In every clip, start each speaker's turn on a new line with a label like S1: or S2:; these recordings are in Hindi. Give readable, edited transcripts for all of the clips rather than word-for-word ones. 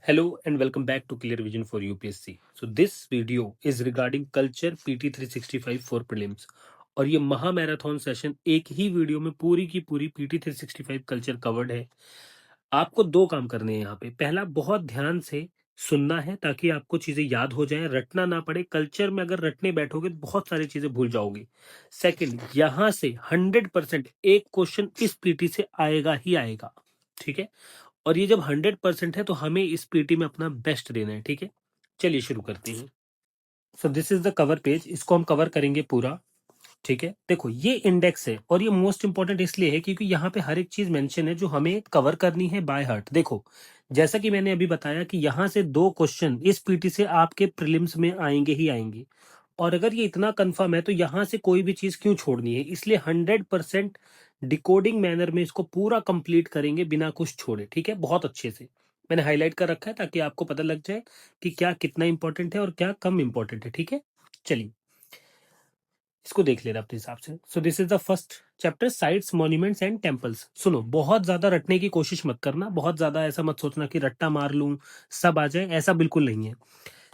S1: Hello and welcome back to Clear Vision for UPSC. So this video is regarding Culture PT 365 for prelims. और ये महा मैराथन सेशन एक ही वीडियो में पूरी की पूरी PT 365 कल्चर कवर्ड है। आपको दो काम करने हैं यहाँ पे। पहला, बहुत ध्यान से सुनना है ताकि आपको चीजें याद हो जाएं, रटना ना पड़े। कल्चर में अगर रटने बैठोगे तो बहुत सारी चीजें भूल जाओगे। सेकंड, यहाँ से 100% एक क्वेश्चन इस पीटी से आएगा ही आएगा, ठीक है। और ये जब 100% है तो हमें इस पीटी में अपना बेस्ट देना है, ठीक है। चलिए शुरू करते हैं। सो this is the cover page, इसको हम कवर करेंगे पूरा, ठीक है। देखो ये इंडेक्स है और ये मोस्ट इंपॉर्टेंट इसलिए है क्योंकि यहाँ पे हर एक चीज मेंशन है जो हमें कवर करनी है बाय हार्ट। देखो जैसा कि मैंने अभी बताया कि यहाँ से दो क्वेश्चन इस पीटी से आपके प्रीलिम्स में आएंगे ही आएंगे। और अगर ये इतना कंफर्म है तो यहाँ से कोई भी चीज क्यों छोड़नी है, इसलिए 100% डिकोडिंग मैनर में इसको पूरा कंप्लीट करेंगे बिना कुछ छोड़े, ठीक है। बहुत अच्छे से मैंने हाईलाइट कर रखा है ताकि आपको पता लग जाए कि क्या कितना इंपॉर्टेंट है और क्या कम इंपॉर्टेंट है, ठीक है। चलिए इसको देख लेना अपने हिसाब से। सो this is the first chapter, sites monuments and temples. सुनो, बहुत ज्यादा रटने की कोशिश मत करना, बहुत ज्यादा ऐसा मत सोचना कि रट्टा मार लूं सब आ जाए, ऐसा बिल्कुल नहीं है।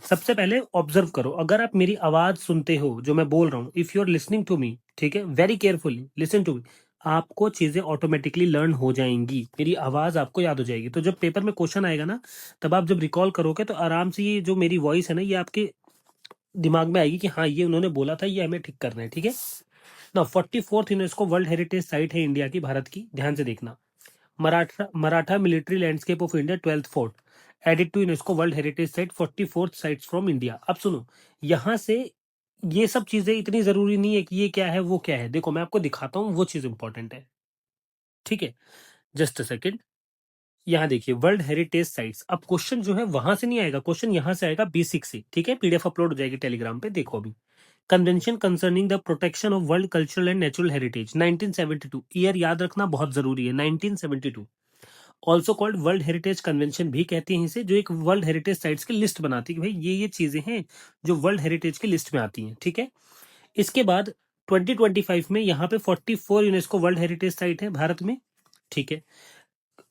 S1: सबसे पहले ऑब्जर्व करो, अगर आप मेरी आवाज सुनते हो जो मैं बोल रहा हूँ, if you are listening to me, ठीक है, very carefully listen to me, आपको चीजें ऑटोमेटिकली लर्न हो जाएंगी, मेरी आवाज आपको याद हो जाएगी। तो जब पेपर में क्वेश्चन आएगा ना, तब आप जब रिकॉल करोगे तो आराम से ये जो मेरी वॉइस है ना, ये आपके दिमाग में आएगी कि हाँ ये उन्होंने बोला था, ये हमें ठीक करना है, ठीक है ना। 44th UNESCO world heritage site है इंडिया की, भारत की, ध्यान से देखना। Maratha military landscape of India 12th fort added to UNESCO world heritage site 44th sites from India. अब सुनो, यहां से ये सब चीजें इतनी जरूरी नहीं है कि ये क्या है वो क्या है। देखो मैं आपको दिखाता हूँ वो चीज इंपॉर्टेंट है, ठीक है। जस्ट अ सेकेंड, यहाँ देखिए वर्ल्ड हेरिटेज साइट्स। अब क्वेश्चन जो है वहां से नहीं आएगा, क्वेश्चन यहाँ से आएगा बेसिक से, ठीक है। पीडीएफ अपलोड हो जाएगी टेलीग्राम पे, देखो अभी। Convention concerning the protection of world cultural and natural heritage 1972, year याद रखना बहुत जरूरी है, 1972। Also called world heritage convention भी कहती हैं इसे, जो एक वर्ल्ड हेरिटेज साइट्स की लिस्ट बनाती है कि भाई ये चीजें हैं जो वर्ल्ड हेरिटेज की लिस्ट में आती हैं, ठीक है। इसके बाद 2025 में यहाँ पे 44 यूनेस्को वर्ल्ड हेरिटेज साइट है भारत में, ठीक है।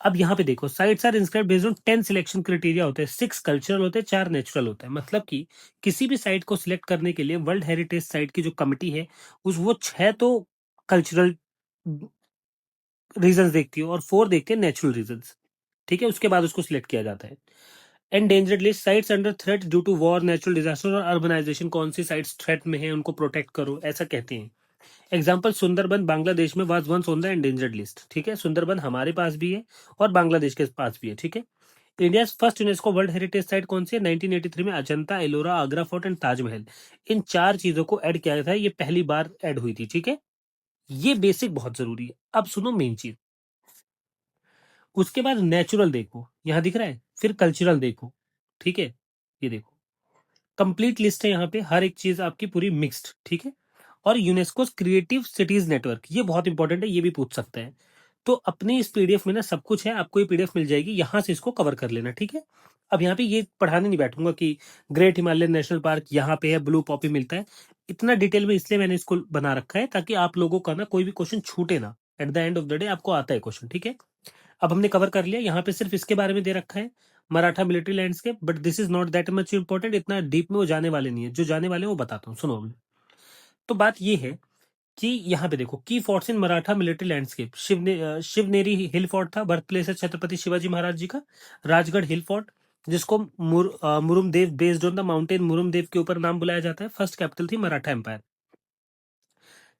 S1: अब यहाँ पे देखो, sites are inscribed based on 10 selection criteria होते हैं, 6 कल्चरल होते हैं, 4 नेचुरल होता है। मतलब कि किसी भी साइट को सिलेक्ट करने के लिए वर्ल्ड हेरिटेज साइट की जो कमिटी है उस वो 6 तो कल्चरल रीजंस देखती है और 4 देखती है नेचुरल रीजंस, ठीक है। उसके बाद उसको सिलेक्ट किया जाता है। Endangered list, sites under threat due to war, natural disaster और अर्बनाइजेशन, कौन सी साइट्स थ्रेट में है उनको प्रोटेक्ट करो, ऐसा कहते हैं। एग्जाम्पल, सुंदरबन बांग्लादेश में was once on the endangered list, ठीक है। सुंदरबन हमारे पास भी है और बांग्लादेश के पास भी है, ठीक है। India first UNESCO world heritage site कौन सी है? 1983 में अजंता, एलोरा, आगरा फोर्ट एंड ताजमहल, इन 4 चीजों को ऐड किया था, ये पहली बार ऐड हुई थी, ठीक है। ये बेसिक बहुत जरूरी है। अब सुनो मेन चीज, उसके बाद नेचुरल देखो, यहां दिख रहा है, फिर कल्चरल देखो, ठीक है। ये देखो कंप्लीट लिस्ट है यहाँ पे, हर एक चीज आपकी पूरी मिक्स्ड, ठीक है। और यूनेस्को क्रिएटिव सिटीज नेटवर्क, ये बहुत इंपॉर्टेंट है, ये भी पूछ सकता है। तो अपने इस पीडीएफ में ना सब कुछ है, आपको ये पीडीएफ मिल जाएगी, यहां से इसको कवर कर लेना, ठीक है। अब यहाँ पे ये पढ़ाने नहीं बैठूंगा कि ग्रेट हिमालयन नेशनल पार्क यहाँ पे है, ब्लू पॉपी मिलता है, इतना डिटेल में इसलिए मैंने इसको बना रखा है ताकि आप लोगों का ना कोई भी क्वेश्चन छूटे ना, at the end of the day आपको आता है क्वेश्चन, ठीक है। अब हमने कवर कर लिया, यहाँ पे सिर्फ इसके बारे में दे रखा है, Maratha military landscape, but this is not that much important, इतना डीप में वो जाने वाले नहीं है, जो जाने वाले हैं वो बताता हूँ, सुनो अभी। तो बात ये है कि यहाँ पे देखो, की forts in Maratha military landscape, Shivneri hill fort था, बर्थ प्लेस है छत्रपति शिवाजी महाराज जी का। राजगढ़ हिल फोर्ट, जिसको Murumdev, based on the mountain Murumdev के ऊपर नाम बुलाया जाता है। फर्स्ट कैपिटल थी Maratha empire.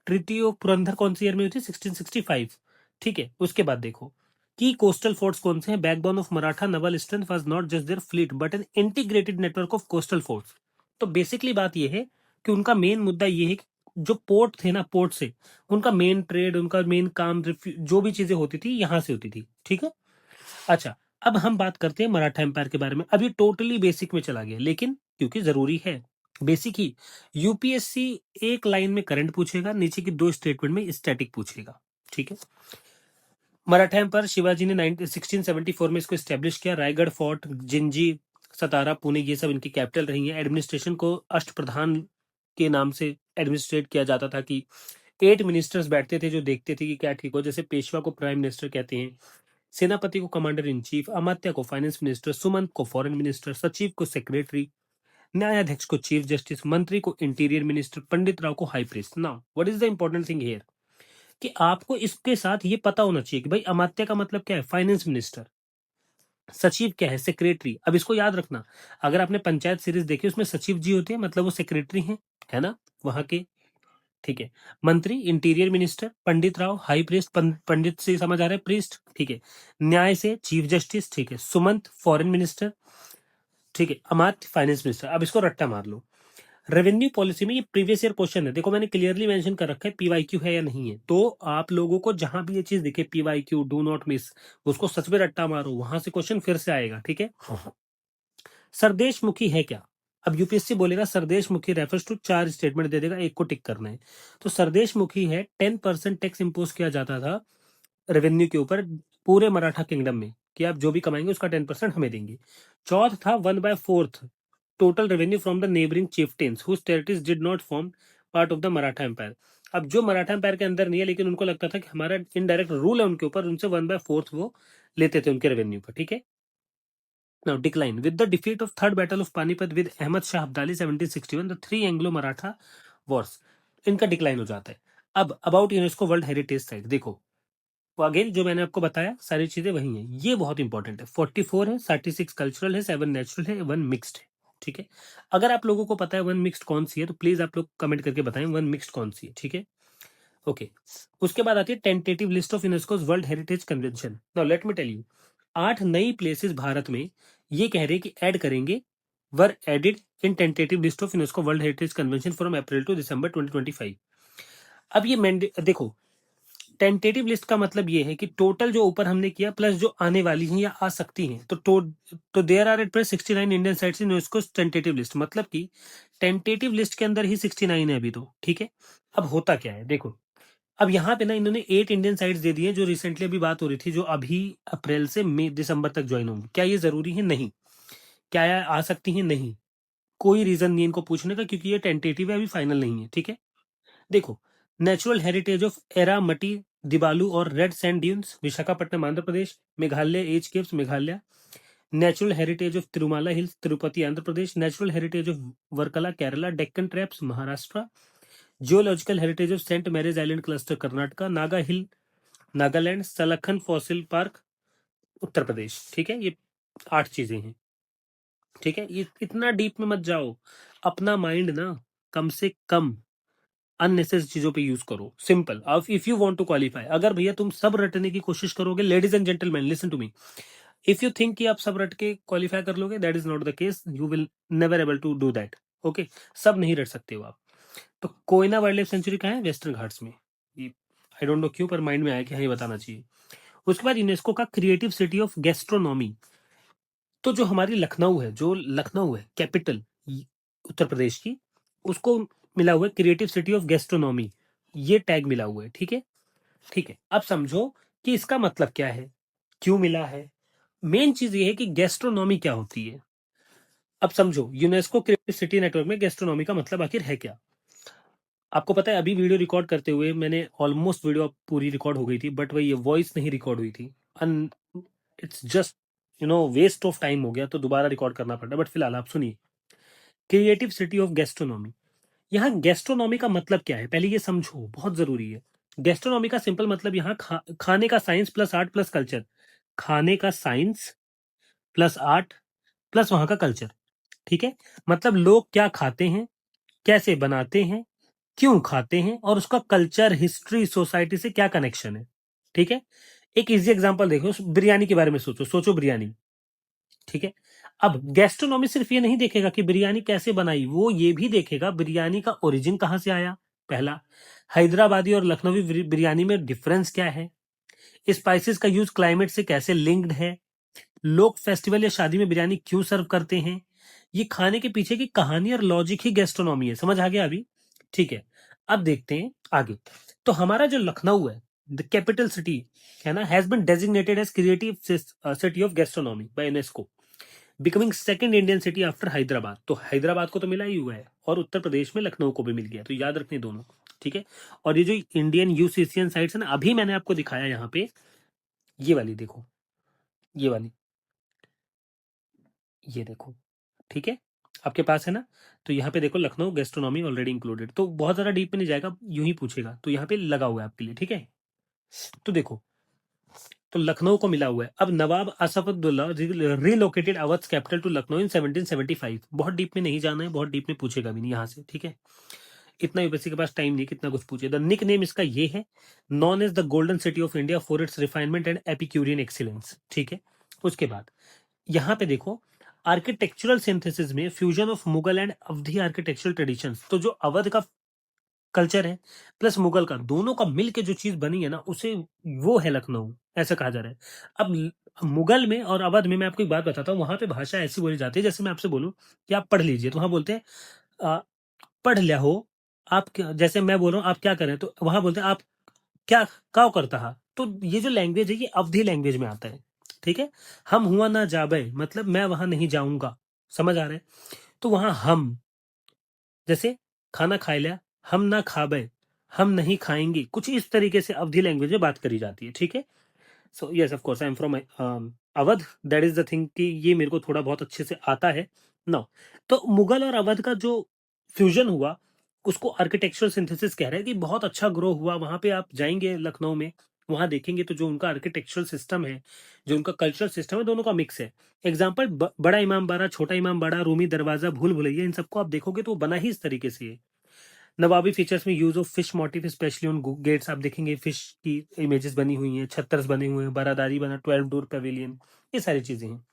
S1: Treaty of Purandar कौन सी ईयर में हुई थी? 1665, ठीक है। उसके बाद देखो की कोस्टल फोर्ट्स कौन से हैं? Backbone of Maratha naval strength was not just their fleet but an integrated network of coastal forts. तो बेसिकली बात यह है कि उनका मेन मुद्दा ये है कि जो पोर्ट थे ना, पोर्ट से उनका मेन ट्रेड, उनका मेन काम, जो भी चीजें होती थी यहां से होती थी, ठीक है। अच्छा, अब हम बात करते हैं मराठा एम्पायर के बारे में। अभी टोटली बेसिक में चला गया, लेकिन क्योंकि जरूरी है बेसिक ही। यूपीएससी एक लाइन में करंट पूछेगा, नीचे की 2 स्टेटमेंट में स्टैटिक पूछेगा, ठीक है। मराठा एम्पायर शिवाजी ने 1674 में इसको स्टैब्लिश किया। रायगढ़ फोर्ट, जिंजी, सतारा, पुणे, ये सब इनकी कैपिटल रही है। एडमिनिस्ट्रेशन को अष्टप्रधान के नाम से एडमिनिस्ट्रेट किया जाता था कि 8 मिनिस्टर्स बैठते थे जो देखते थे कि क्या ठीक हो, जैसे पेशवा को प्राइम मिनिस्टर कहते हैं, सेनापति को कमांडर इन चीफ, अमात्य को फाइनेंस मिनिस्टर, सुमंत को फॉरेन मिनिस्टर, सचिव को सेक्रेटरी, न्यायाधीश को चीफ जस्टिस, मंत्री को इंटीरियर मिनिस्टर, पंडित राव को high priest. Now what is the important thing here कि आपको इसके साथ ये पता होना चाहिए कि भाई अमात्य का मतलब क्या है, फाइनेंस मिनिस्टर, सचिव क्या है, सेक्रेटरी। अब इसको याद रखना, अगर आपने पंचायत सीरीज देखी उसमें सचिव जी होते हैं, मतलब वो सेक्रेटरी हैं, है ना, वहां के, ठीक है। मंत्री इंटीरियर मिनिस्टर, पंडित राव हाई प्रीस्ट, पंडित से समझ आ रहा है प्रीस्ट, ठीक है। न्याय से चीफ जस्टिस, ठीक है। सुमंत फॉरेन मिनिस्टर, ठीक है। अमात्य फाइनेंस मिनिस्टर। अब इसको रट्टा मार लो। रेवेन्यू पॉलिसी में ये प्रीवियस ईयर क्वेश्चन है, देखो मैंने क्लियरली मेंशन कर रखा है पीवाईक्यू है या नहीं है, तो आप लोगों को जहां भी ये चीज दिखे पीवाईक्यू डू नॉट मिस, उसको सच में रट्टा मारो, वहां से क्वेश्चन फिर से आएगा, ठीक है। सरदेशमुखी है क्या? अब यूपीएससी बोलेगा सरदेशमुखी रेफर्स टू, 4 स्टेटमेंट दे देगा, एक को टिक करना है। तो सरदेशमुखी है 10% टैक्स इंपोज किया जाता था रेवेन्यू के ऊपर पूरे मराठा किंगडम में, कि आप जो भी कमाएंगे उसका 10% हमें देंगे। चौथ था 1/4 total revenue from the neighbouring chieftains whose territories did not form part of the Maratha empire. अब जो मराठा एम्पायर के अंदर नहीं है लेकिन उनको लगता था कि हमारा इनडायरेक्ट रूल है उनके ऊपर, उनसे 1/4 वो लेते थे उनके रेवेन्यू पर, ठीक है। Now decline with the defeat of third battle of Panipat with Ahmad Shah Abdali 1761, the 3 Anglo-Maratha wars, इनका डिक्लाइन हो जाता है। अब about UNESCO world heritage site देखो, अगेन जो मैंने आपको बताया सारी चीजें वही हैं, ये बहुत इंपॉर्टेंट है। 44 है, 36 कल्चरल है, 7 नेचुरल है, 1 मिक्स्ड है, ठीक है। अगर आप लोगों को पता है 1 मिक्स्ड कौन सी है तो प्लीज आप लोग कमेंट करके बताएं 1 मिक्स्ड कौन सी है, ठीक है। ओके, उसके बाद आती है tentative list of UNESCO world heritage convention. Now let me tell you, 8 नई प्लेसेस भारत में ये कह रहे कि ऐड करेंगे, were added in tentative list of UNESCO world heritage convention from April to December 2025। अब ये देखो, टेंटेटिव लिस्ट का मतलब ये है कि टोटल जो ऊपर हमने किया प्लस जो आने वाली हैं या आ सकती हैं, तो there are at present 69 Indian sites in UNESCO tentative list, मतलब कि टेंटेटिव लिस्ट के अंदर ही 69 है अभी तो, ठीक है। अब होता क्या है देखो, अब यहाँ पे ना इन्होंने 8 इंडियन साइट्स दे दिए जो रिसेंटली अभी बात हो रही थी, जो अभी अप्रैल से मई दिसंबर तक ज्वाइन होंगी। क्या ये जरूरी है? नहीं। क्या ये आ सकती हैं? नहीं। कोई रीजन नहीं इनको पूछने का, क्योंकि ये टेंटेटिव है, अभी फाइनल नहीं है, ठीक है। देखो, natural heritage of Erramatti, Dibbalu और red sand dunes Visakhapatnam Andhra Pradesh, Meghalaya age caves Meghalaya, natural heritage of Tirumala hills Tirupati Andhra Pradesh, natural heritage of Varkala Kerala, Deccan traps Maharashtra, geological heritage of Saint Mary's island cluster Karnataka, Naga hill Nagaland, Salkhan fossil park Uttar Pradesh, ठीक है। ये 8 चीजें हैं, ठीक है। ये इतना डीप में मत जाओ, अपना माइंड ना कम से कम अननेसेसरी चीजों पे यूज करो। सिंपल, अब if you want to qualify, अगर भैया तुम सब रटने की कोशिश करोगे, ladies and gentleman listen to me, if you think कि आप सब रट के क्वालिफाई कर लोगे, that is not the case, you will never able to do that, okay. सब नहीं रट सकते हो आप। तो कोयना वाइल्ड लाइफ सेंचुरी कहाँ है? वेस्टर्न घाट्स में। आई डोंट नो क्यों, पर माइंड में आया कि हाँ ये बताना चाहिए। उसके बाद यूनेस्को का क्रिएटिव सिटी ऑफ गैस्ट्रोनॉमी, तो जो हमारी लखनऊ है, जो लखनऊ है कैपिटल उत्तर प्रदेश की, उसको मिला हुआ है क्रिएटिव सिटी ऑफ गैस्ट्रोनॉमी, ये टैग मिला हुआ है, ठीक है। ठीक है, अब समझो कि इसका मतलब क्या है, क्यों मिला है। मेन चीज ये है कि गैस्ट्रोनॉमी क्या होती है। अब समझो, यूनेस्को क्रिएटिव सिटी नेटवर्क में गैस्ट्रोनॉमी का मतलब आखिर है क्या। आपको पता है अभी वीडियो रिकॉर्ड करते हुए मैंने ऑलमोस्ट वीडियो पूरी रिकॉर्ड हो गई थी, बट वही वॉइस नहीं रिकॉर्ड हुई थी, it's just waste of time हो गया, तो दोबारा रिकॉर्ड करना पड़ा। बट फिलहाल आप सुनिए, क्रिएटिव सिटी ऑफ गैस्ट्रोनॉमी। यहाँ गैस्ट्रोनॉमी का मतलब क्या है पहले ये समझो, बहुत जरूरी है। गैस्ट्रोनॉमी का सिंपल मतलब यहाँ खाने का science plus art plus culture, खाने का साइंस प्लस आर्ट प्लस वहां का कल्चर, ठीक है। मतलब लोग क्या खाते हैं, कैसे बनाते हैं, क्यों खाते हैं, और उसका कल्चर हिस्ट्री सोसाइटी से क्या कनेक्शन है, ठीक है। एक इजी एग्जांपल देखो, बिरयानी के बारे में सोचो, सोचो बिरयानी, ठीक है। अब गैस्ट्रोनॉमी सिर्फ ये नहीं देखेगा कि बिरयानी कैसे बनाई, वो ये भी देखेगा बिरयानी का ओरिजिन कहां से आया, पहला। हैदराबादी और लखनवी बिरयानी में डिफरेंस क्या है, स्पाइसेस का यूज क्लाइमेट से कैसे लिंक्ड है, लोग फेस्टिवल या शादी में बिरयानी क्यों सर्व करते हैं, ये खाने के पीछे की कहानी और लॉजिक ही गैस्ट्रोनॉमी है। समझ आ गया अभी? ठीक है, अब देखते हैं आगे। तो हमारा जो लखनऊ है, द कैपिटल सिटी है ना, has been designated as creative city of gastronomy by UNESCO, becoming second Indian city after Hyderabad. तो हैदराबाद को तो मिला ही हुआ है, और उत्तर प्रदेश में लखनऊ को भी मिल गया, तो याद रखने दोनों, ठीक है। और ये जो इंडियन यूसीसीएन साइट्स है ना, अभी मैंने आपको दिखाया यहाँ पे, ये वाली देखो, ये वाली, ये देखो, ठीक है, आपके पास है ना। तो यहाँ पे देखो लखनऊ गैस्ट्रोनॉमी ऑलरेडी इंक्लूडेड, तो बहुत ज्यादा डीप में नहीं जाएगा, यूं ही पूछेगा, तो यहाँ पे लगा हुआ है आपके लिए, ठीक है। तो देखो, तो लखनऊ को मिला हुआ है। अब नवाब Asafuddaula relocated Awadh capital to Lucknow in 1775। बहुत डीप में नहीं जाना है, बहुत डीप में पूछेगा भी नहीं यहाँ से, ठीक है। इतना यूपीएससी के पास टाइम नहीं कितना कुछ पूछे। द निक नेम इसका ये है, known as the golden city of India for its refinement and epicurean excellence, ठीक है। उसके बाद यहाँ पे देखो, आर्किटेक्चरल सिंथेसिस में fusion of Mughal and Awadhi architectural traditions. तो जो अवध का कल्चर है प्लस मुगल का, दोनों का मिलके जो चीज बनी है ना, उसे वो है लखनऊ, ऐसा कहा जा रहा है। अब मुगल में और अवध में मैं आपको एक बात बताता हूँ, वहां पे भाषा ऐसी बोली जाती है, जैसे मैं आपसे बोलूं कि आप पढ़ लीजिए, तो वहां बोलते हैं पढ़ लिया हो आप जैसे मैं बोल रहा हूँ आप क्या करें, तो वहां बोलते हैं आप क्या काव करता है। तो ये जो लैंग्वेज है ये अवधी लैंग्वेज में आता है, ठीक है। हम हुआ ना जाबे, मतलब मैं वहां नहीं जाऊंगा, समझ आ रहा है। तो वहां हम, जैसे खाना खा लिया, हम ना खाबे, हम नहीं खाएंगे, कुछ इस तरीके से अवधी लैंग्वेज में बात करी जाती है, ठीक है। So yes of course I am from Awadh, that is the thing कि ये मेरे को थोड़ा बहुत अच्छे से आता है। नो, तो मुगल और अवध का जो फ्यूजन हुआ उसको आर्किटेक्चरल सिंथेसिस कह रहे हैं कि बहुत अच्छा ग्रो हुआ। वहां पे आप जाएंगे लखनऊ में, वहां देखेंगे तो जो उनका आर्किटेक्चरल सिस्टम है, जो उनका कल्चरल सिस्टम है, दोनों का मिक्स है। एग्जाम्पल, बड़ा इमाम बाड़ा, छोटा इमाम बाड़ा, रूमी दरवाजा, भूल भुलैया, इन सबको आप देखोगे तो वो बना ही इस तरीके से है। नवाबी फीचर्स में use of fish motif specially on gates, आप देखेंगे फिश की इमेजेस बनी हुई हैं, छत्तर्स बने हुए हैं, बारादारी बना, 12 डोर पवेलियन, ये सारी चीजें हैं।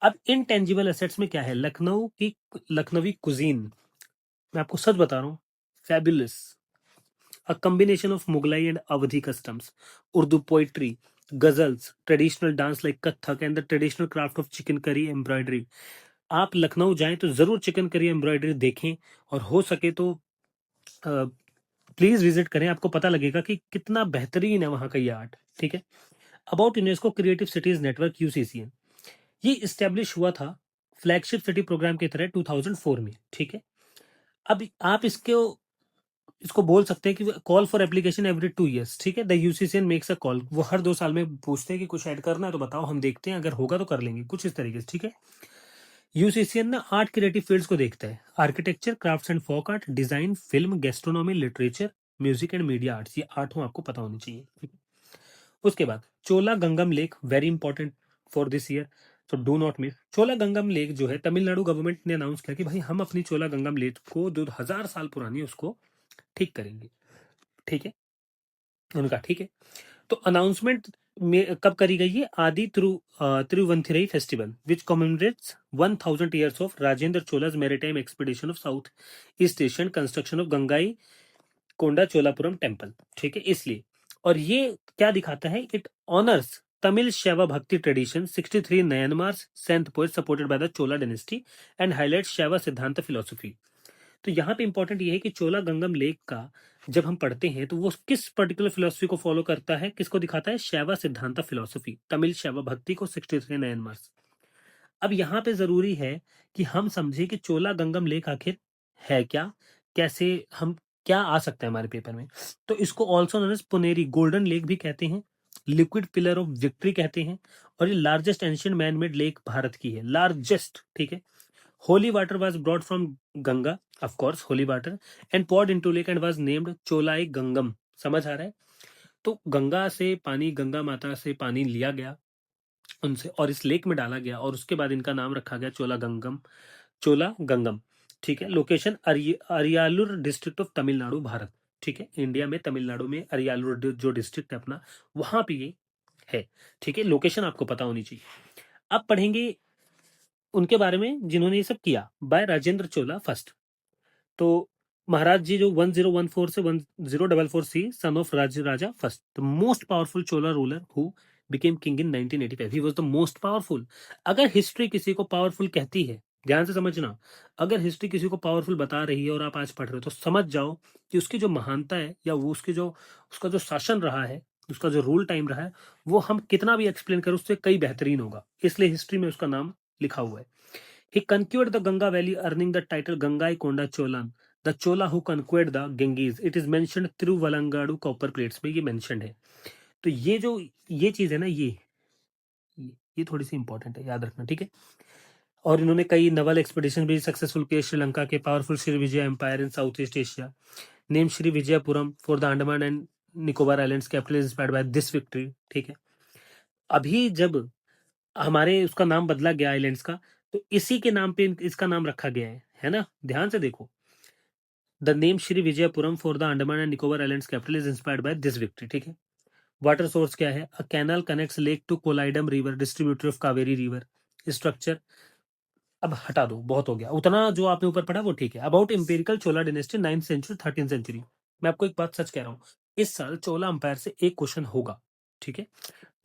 S1: अब इनटेंजिबल एसेट्स में क्या है, लखनऊ की लखनवी कुजीन, मैं आपको सच बता रहा हूँ, fabulous, a combination of Mughlai and Awadhi customs, Urdu poetry, ghazals, traditional dance like Kathak and the traditional craft of chicken curry embroidery. आप लखनऊ जाएं तो जरूर चिकन करी एम्ब्रॉयडरी देखें, और हो सके तो प्लीज विजिट करें, आपको पता लगेगा कि कितना बेहतरीन है वहां का ये आर्ट, ठीक है। About UNESCO creative cities network UCCN, ये इस्टेब्लिश हुआ था फ्लैगशिप सिटी प्रोग्राम की तरह 2004 में, ठीक है। अब आप इसको बोल सकते हैं कि call for application every 2 years, ठीक है। द यूसीसीएन मेक्स अ कॉल, वो हर 2 साल में पूछते हैं कि कुछ ऐड करना है तो बताओ, हम देखते हैं, अगर होगा तो कर लेंगे, कुछ इस तरीके से, ठीक है। यूसीसीएन ना 8 क्रिएटिव फील्ड्स को देखता है, architecture, crafts and folk art, design, film, gastronomy, literature, music and media arts, ये 8 आपको पता होनी चाहिए, ठीक है? उसके बाद Chola Gangam lake, very important for this year, तो do not miss. Chola Gangam lake जो है, तमिलनाडु गवर्नमेंट ने अनाउंस किया कि भाई हम अपनी चोला गंगम लेक को 2000 साल पुरानी उसको ठीक करेंगे, ठीक है, उनका, ठीक है। तो अनाउंसमेंट में कब करी गई है, Aadi Thiruvathirai festival which commemorates 1000 years of Rajendra Chola's maritime expedition of south east Asian construction of Gangai Konda Cholapuram temple, ठीक है, इसलिए। और ये क्या दिखाता है, it honours Tamil Shaiva bhakti tradition, 63 Nayanmars saint poet supported by the Chola dynasty and highlight Shaiva Siddhanta philosophy. तो यहाँ पे इंपॉर्टेंट ये है कि चोला गंगम लेक का जब हम पढ़ते हैं तो वो किस पर्टिकुलर फिलोसफी को फॉलो करता है, किसको दिखाता है, शैवा सिद्धांत फिलोसफी, तमिल शैवा भक्ति को, 63 नयन मार्स। अब यहाँ पे जरूरी है कि हम समझे कि चोला गंगम लेक आखिर है क्या, कैसे हम, क्या आ सकता है हमारे पेपर में। तो इसको also known as Puneri golden lake भी कहते हैं, लिक्विड पिलर ऑफ विक्ट्री कहते हैं, और ये largest ancient man made lake Bharat की है, लार्जेस्ट, ठीक है। Holy water was brought from Ganga, of course holy water, and poured into lake and was named Cholai Gangam, समझ आ रहा है। तो गंगा से पानी, गंगा माता से पानी लिया गया उनसे और इस लेक में डाला गया, और उसके बाद इनका नाम रखा गया चोला गंगम, चोला गंगम, ठीक है। Location Ariyalur district of Tamil Nadu, Bharat, ठीक है, इंडिया में तमिलनाडु में अरियालुर जो डिस्ट्रिक्ट है अपना, वहां पे ये है, ठीक है। लोकेशन आपको पता होनी चाहिए। अब पढ़ेंगे उनके बारे में जिन्होंने ये सब किया, बाय राजेंद्र चोला फर्स्ट। तो महाराज जी जो 1014 से 1044 C, son of Raja first, the most powerful Chola ruler who became king in 1985, he was the most powerful. अगर हिस्ट्री किसी को पावरफुल कहती है, ध्यान से समझना, अगर हिस्ट्री किसी को पावरफुल बता रही है और आप आज पढ़ रहे हो, तो समझ जाओ कि उसकी जो महानता है, या वो उसकी जो उसका जो शासन रहा है, उसका जो रूल टाइम रहा है, वो हम कितना भी एक्सप्लेन करें उससे कई बेहतरीन होगा, इसलिए हिस्ट्री में उसका नाम लिखा हुआ है। He conquered the Ganga Valley, earning the title Gangai Konda Cholan. The Chola who conquered the Ganges. It is mentioned Tiruvalangadu copper plates में ये mentioned है। तो ये जो ये चीज है ना, ये ये थोड़ी सी इंपॉर्टेंट है, याद रखना, ठीक है। और इन्होंने कई नवल एक्सपीडिशन भी सक्सेसफुल किए श्रीलंका के powerful Srivijaya empire in south east Asia. Name Shri Vijayapuram for the Andaman and Nicobar islands, capital is inspired by this victory, ठीक है। अभी जब हमारे उसका नाम बदला गया आइलैंड्स का, तो इसी के नाम पे इसका नाम रखा गया है ना, ध्यान से देखो। The name Shri Vijayapuram for the Andaman and Nicobar islands capital is inspired by this victory, ठीक है। वाटर सोर्स क्या है? A canal connects lake to Kollidam river, distributor of Kaveri river. Structure अब हटा दो, बहुत हो गया, उतना जो आपने ऊपर पढ़ा वो ठीक है। About imperial Chola dynasty 9th century 13th century. मैं आपको एक बात सच कह रहा हूँ, इस साल चोला अंपायर से एक क्वेश्चन होगा, ठीक है।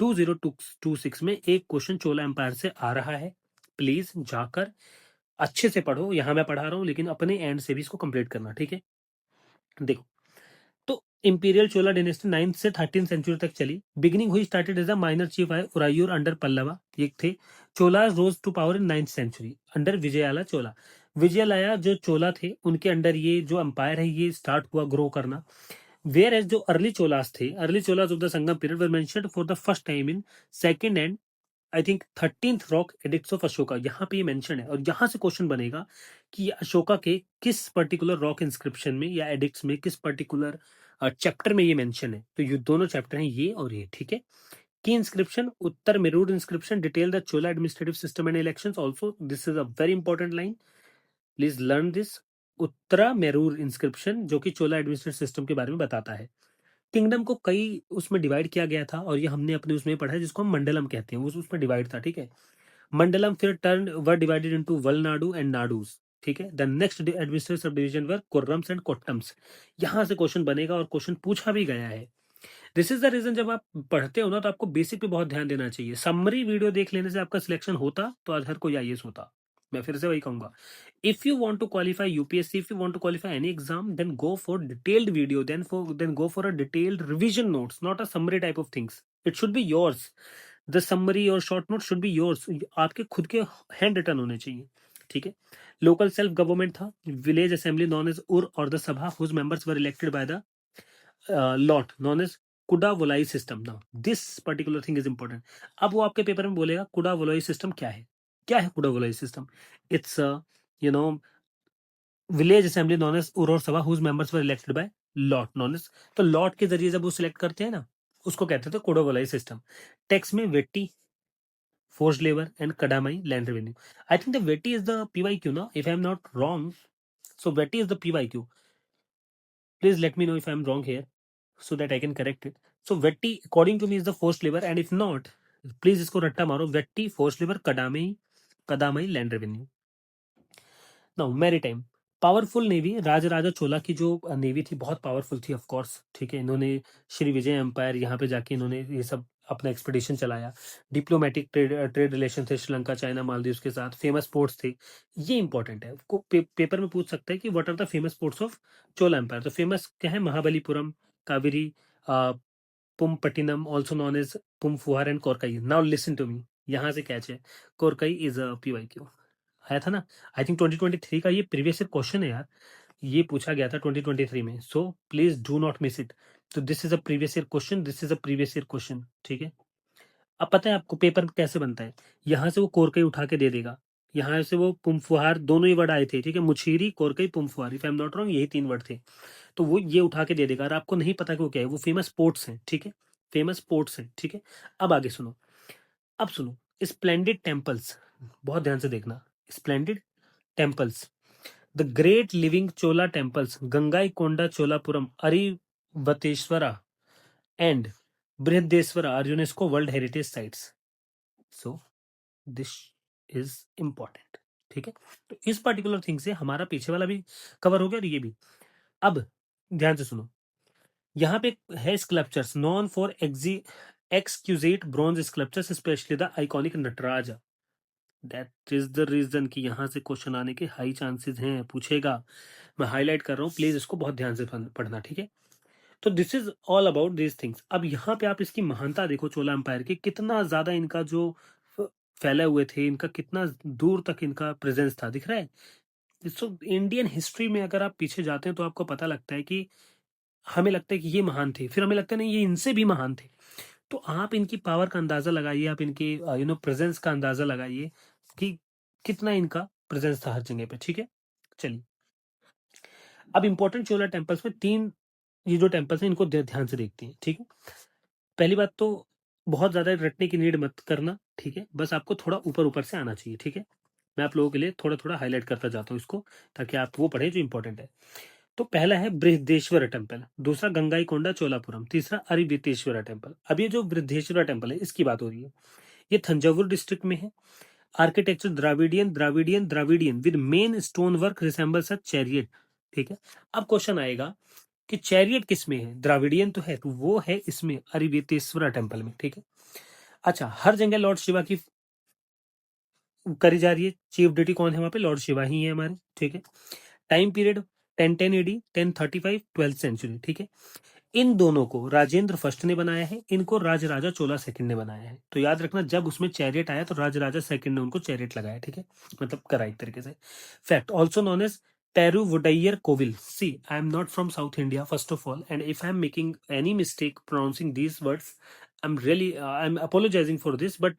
S1: 2026 में एक क्वेश्चन चोला एम्पायर से आ रहा है। प्लीज जाकर अच्छे से पढ़ो, यहां मैं पढ़ा रहा हूं, लेकिन अपने एंड से भी इसको कंप्लीट करना, ठीक है। देखो, तो इंपीरियल चोला डायनेस्टी 9th से 13th सेंचुरी तक चली। बिगिनिंग हुई started as a minor chief at Uraiyur under Pallava, ये थे। Chola rose to power in 9th century under Vijayalaya Chola. Vijayalaya जो चोला थे उनके अंडर ये जो अंपायर है ये स्टार्ट हुआ ग्रो करना। वेयर एज जो अर्ली चोलास थे, early Cholas of the Sangam period were mentioned for the first time in second and I think 13th rock addicts of Ashoka. यहाँ पे ये मेंशन है और यहाँ से क्वेश्चन बनेगा कि अशोका के किस पर्टिकुलर रॉक इंस्क्रिप्शन में या एडिक्ट्स में किस पर्टिकुलर चैप्टर में ये मेंशन है। तो ये दोनों चैप्टर हैं, ये और ये, ठीक है। की inscription Uttar Merur inscription detail the Chola administrative system and elections also, this is a very important line, please learn this. Uttara Merur inscription जो कि चोला एडमिनिस्ट्रेटिव सिस्टम के बारे में बताता है। किंगडम को कई उसमें डिवाइड किया गया था और ये हमने अपने उसमें पढ़ा है जिसको हम मंडलम कहते हैं, उसमें डिवाइड था, ठीक है। मंडलम फिर turn were divided into valanadu and nadus, ठीक है। The next administrative sub division were kurrams and kottams. यहां से क्वेश्चन बनेगा और क्वेश्चन पूछा भी गया है। दिस इज द रीजन, जब आप पढ़ते हो ना तो आपको बेसिक पे बहुत ध्यान देना चाहिए। समरी वीडियो देख लेने से आपका सिलेक्शन होता तो आज हर कोई आईएएस होता। मैं फिर से वही कहूंगा, if you want to qualify UPSC, if you want to qualify any exam, then go for detailed video, then go for a detailed revision notes, not a summary type of things. It should be yours, the summary और short note should be yours, आपके खुद के हैंड रिटन होने चाहिए, ठीक है। लोकल सेल्फ गवर्नमेंट था, village assembly known as ur और the sabha whose members were elected by the lot known as kuda volai system. Now this particular thing is important. अब वो आपके पेपर में बोलेगा कुडा वोलाई सिस्टम क्या है। क्या है kuda volai system? It's you know village assembly known as ur और sabha whose members were elected by lot known as. तो लॉट के जरिए जब वो सिलेक्ट करते हैं ना, उसको कहते थे कुडा वोलाई सिस्टम। टैक्स में वेटी, forced labor and kadamai land revenue. I think the VETI is the PYQ, no? If I'm not wrong, so VETI is the PYQ. Please let me know if I'm wrong here so that I can correct it. So VETI according to me is the forced labor, and if not, please इसको रट्टा मारो, VETI forced labor kadamai land revenue. Now maritime, powerful navy, Rajaraja Chola की जो नेवी थी बहुत पावरफुल थी, ऑफ कोर्स, ठीक है। इन्होंने श्री विजय एम्पायर यहाँ पे जाके इन्होंने ये सब अपना एक्सपीडिशन चलाया। डिप्लोमेटिक ट्रेड रिलेशन थे श्रीलंका चाइना मालदीव्स के साथ। फेमस पोर्ट्स थे, ये इंपॉर्टेंट है, पेपर में पूछ सकता है कि what are the famous ports of Chola empire. तो फेमस क्या है? Mahabalipuram, Kaveri, Poompattinam also known as Poompuhar and Korkai. Now listen to me, यहाँ से कैच है, कोरकई इज अ पीवाईक्यू, आया था ना। आई थिंक 2023 का ये प्रीवियस ईयर क्वेश्चन है यार, ये पूछा गया था 2023 में, so please do not miss it. तो this is a previous year question, this is a previous year question, ठीक है। अब पता है आपको पेपर कैसे बनता है? यहाँ से वो कोरकई उठा के दे देगा, यहाँ से वो पुमफुहार, दोनों ही वर्ड आए थे, ठीक है। Muziris, Korkai, Poompuhar, if I am not wrong यही 3 वर्ड थे। तो वो ये उठा के दे देगा और आपको नहीं पता कि वो क्या है। वो फेमस पोर्ट्स हैं, ठीक है, फेमस पोर्ट्स हैं, ठीक है। अब आगे सुनो, अब सुनो, स्प्लेंडिड टेम्पल्स, बहुत ध्यान से देखना। Splendid temples, the great living Chola temples Gangaikonda Cholapuram Airavatesvara and Brihadeeswara are UNESCO world heritage sites. So this is important, ठीक है। तो इस पर्टिकुलर थिंग से हमारा पीछे वाला भी कवर हो गया और ये भी। अब ध्यान से सुनो, यहाँ पे है sculptures known for exquisite bronze sculptures specially the iconic Nataraja. That is the reason कि यहाँ से क्वेश्चन आने के हाई चांसेस हैं, पूछेगा। मैं हाईलाइट कर रहा हूँ, प्लीज इसको बहुत ध्यान से पढ़ना, ठीक है। तो this is all about this things. अब यहाँ पे आप इसकी महानता देखो, चोला एम्पायर की कितना ज्यादा इनका जो फैले हुए थे, इनका कितना दूर तक इनका प्रेजेंस था, दिख रहा है। सो इंडियन हिस्ट्री में अगर आप पीछे जाते हैं तो आपको पता लगता है कि हमें लगता है कि ये महान थे, फिर हमें लगता है नहीं ये इनसे भी महान थे। तो आप इनकी पावर का अंदाजा लगाइए, आप इनकी प्रेजेंस का अंदाजा लगाइए कि कितना इनका प्रेजेंस था हर जगह पे। ठीक है, चलिए अब इंपॉर्टेंट चोला टेम्पल्स में 3 ये जो टेम्पल्स हैं इनको ध्यान से देखते हैं। ठीक है, पहली बात तो बहुत ज्यादा रटने की नीड मत करना। ठीक है, बस आपको थोड़ा ऊपर ऊपर से आना चाहिए। ठीक है, मैं आप लोगों के लिए थोड़ा थोड़ा हाईलाइट करता जाता हूँ इसको, ताकि आप वो पढ़े जो इंपॉर्टेंट है। तो पहला है बृहदेश्वर टेम्पल, दूसरा गंगाईकोंडा चोलापुरम, तीसरा अरिबीतेश्वरा टेम्पल। अब ये जो बृहदेश्वरा टेम्पल है इसकी बात हो रही है, ये थंजावुर डिस्ट्रिक्ट में है। Architecture Dravidian Dravidian Dravidian with main stone work resembles a chariot. ठीक है, अब क्वेश्चन आएगा कि चैरियट किस में है? द्राविडियन तो है, तो वो है इसमें अरिबीतेश्वरा टेम्पल में। ठीक है, अच्छा हर जगह लॉर्ड शिवा की करी जा रही है, चीफ डिटी कौन है वहां पे? लॉर्ड शिवा ही है हमारे। ठीक है, time period 1010 AD 1035 12th century. ठीक है, इन दोनों को राजेंद्र फर्स्ट ने बनाया है, इनको राजराजा चोला सेकंड ने बनाया है। तो याद रखना जब उसमें चैरियट आया तो राजराजा सेकंड ने उनको चैरियट लगाया। ठीक है, मतलब करा एक तरीके से। Fact also known as Peruvudaiyar Kovil. See I am not from south India first of all, and if I am making any mistake pronouncing these words, I am apologising for this, but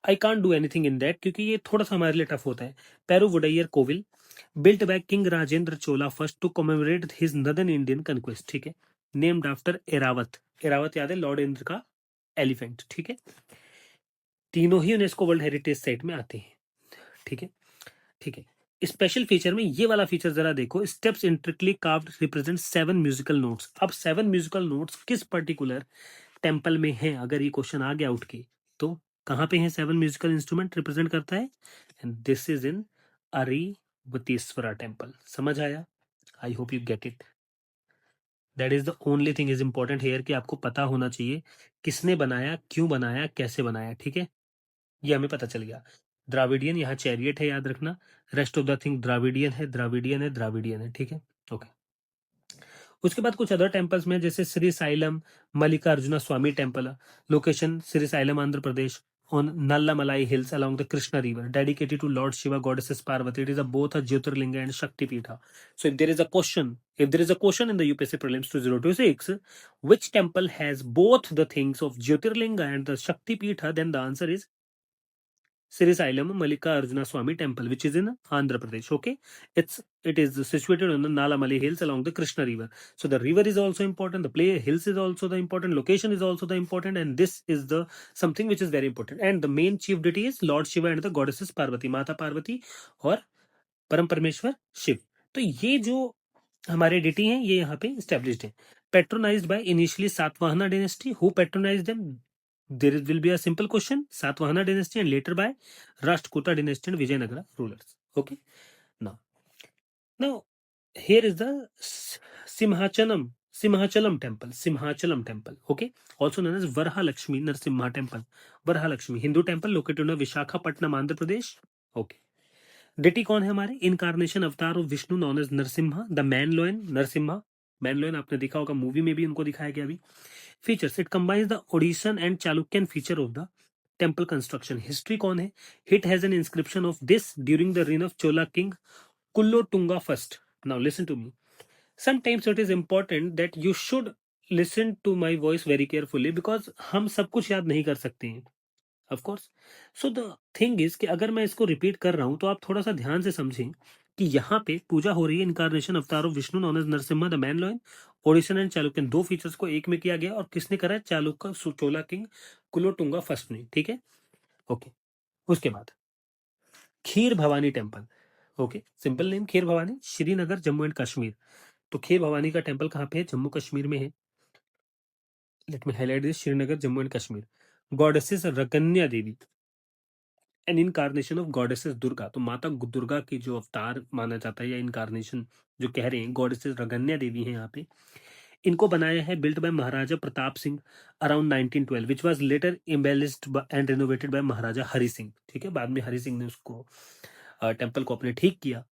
S1: I can't do anything in that, क्योंकि ये थोड़ा सा हमारे लिए टफ होता है। पेरुवुडैयर कोविल built by King Rajendra Chola first to commemorate his northern Indian conquest। ठीक है, named after एरावत। एरावत याद है लॉर्ड इंद्र का एलिफेंट। ठीक है, तीनों ही यूनेस्को वर्ल्ड हेरिटेज साइट में आते हैं। ठीक है, ठीक है, स्पेशल फीचर में ये वाला फीचर जरा देखो, steps intricately carved represent 7 musical notes. अब 7 म्यूजिकल नोट्स किस पर्टिकुलर टेम्पल में है? अगर ये क्वेश्चन आ गया उठ के तो कहां पे है 7 म्यूजिकल इंस्ट्रूमेंट रिप्रेजेंट करता है? And this is in Airavateshwara temple. समझ आया? I hope you get it. That is the only thing is important here कि आपको पता होना चाहिए किसने बनाया, क्यों बनाया, कैसे बनाया। ठीक है, ये हमें पता चल गया। द्राविडियन यहाँ चैरियट है, याद रखना। Rest of the thing Dravidian है, द्राविडियन है, द्राविडियन है। ठीक है, ओके। उसके बाद कुछ अदर टेम्पल्स में, जैसे Srisailam Mallikarjuna Swamy temple, location Srisailam Andhra Pradesh, on Nallamalai hills along the Krishna river, dedicated to Lord Shiva, goddesses Parvati. It is both a Jyotirlinga and Shakti Pitha. So if there is a question, in the UPSC prelims 2026, which temple has both the things of Jyotirlinga and the Shakti Pitha, then the answer is Sri Sailam Mallikarjuna Swami Temple, which is in Andhra Pradesh. Okay, it is situated on the Nalamali hills along the Krishna river. So the river is also important. The play hills is also the important. Location is also the important, and this is the something which is very important. And the main chief deity is Lord Shiva and the goddesses Parvati, Mata Parvati और परम परमेश्वर शिव। तो ये जो हमारे डिटी हैं ये यहाँ पे established है। Patronized by initially Satvahana dynasty. Who patronized them? There will be a simple question. Satvahana dynasty and later by Rashtrakuta dynasty and Vijayanagara rulers. Okay. Now here is the Simhachalam temple. Okay. Also known as Varhalakshmi Narsimha temple. Varhalakshmi Hindu temple located in Visakhapatnam, Andhra Pradesh. Okay. Deity कौन है हमारे? इनकारनेशन अवतार of Vishnu known as Narasimha, the man lion Narasimha. Man lion आपने देखा होगा, मूवी में भी उनको दिखाया गया अभी। Features, it combines the Odishan and Chalukyan feature of the temple construction. History कौन है? It has an inscription of this during the reign of Chola king Kullotunga first. Now listen to me. Sometimes it is important that you should listen to my voice very carefully because हम सब कुछ याद नहीं कर सकते हैं of course. So the thing is कि अगर मैं इसको रिपीट कर रहा हूं तो आप थोड़ा सा ध्यान से समझें कि यहाँ पे पूजा हो रही है इनकारनेशन अवतार of Vishnu known as Narasimha the man lion, Odishan and Chalukyan, दो फीचर्स को एक में किया गया। और किसने करा है? चालुक्य चोला किंग कुलोटुंगा फर्स्ट ने। ठीक है, ओके। उसके बाद Kheer Bhawani temple. Okay, simple name Kheer Bhawani, Srinagar Jammu and Kashmir. तो खीर भवानी का टेम्पल कहाँ पे है? जम्मू कश्मीर में है। Let me highlight this, Srinagar Jammu and Kashmir. Goddesses Ragnya Devi, an incarnation of goddesses Durga. तो माता दुर्गा की जो अवतार माना जाता है या इनकारनेशन जो कह रहे हैं, गॉडेसेस रगन्या देवी हैं यहाँ पे। इनको बनाया है built by Maharaja Pratap Singh around 1912, which was later embellished and renovated by Maharaja Hari Singh. ठीक है, बाद में हरि सिंह ने उसको टेम्पल को अपने ठीक किया।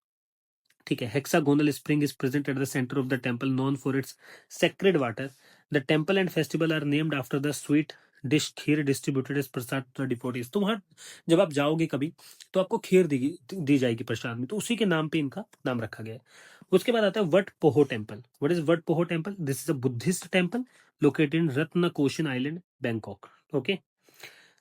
S1: ठीक है, hexagonal spring is present at the centre of the temple known for its sacred water. The temple and festival are named after the sweet dish kheer distributed as prasad to the devotees. तो वहां जब आप जाओगे कभी तो आपको खीर दी जाएगी प्रसाद में, तो उसी के नाम पे इनका नाम रखा गया है। उसके बाद आता है Wat Pho temple. What is Wat Pho temple? This is a Buddhist temple located in Rattanakosin island, Bangkok. Okay,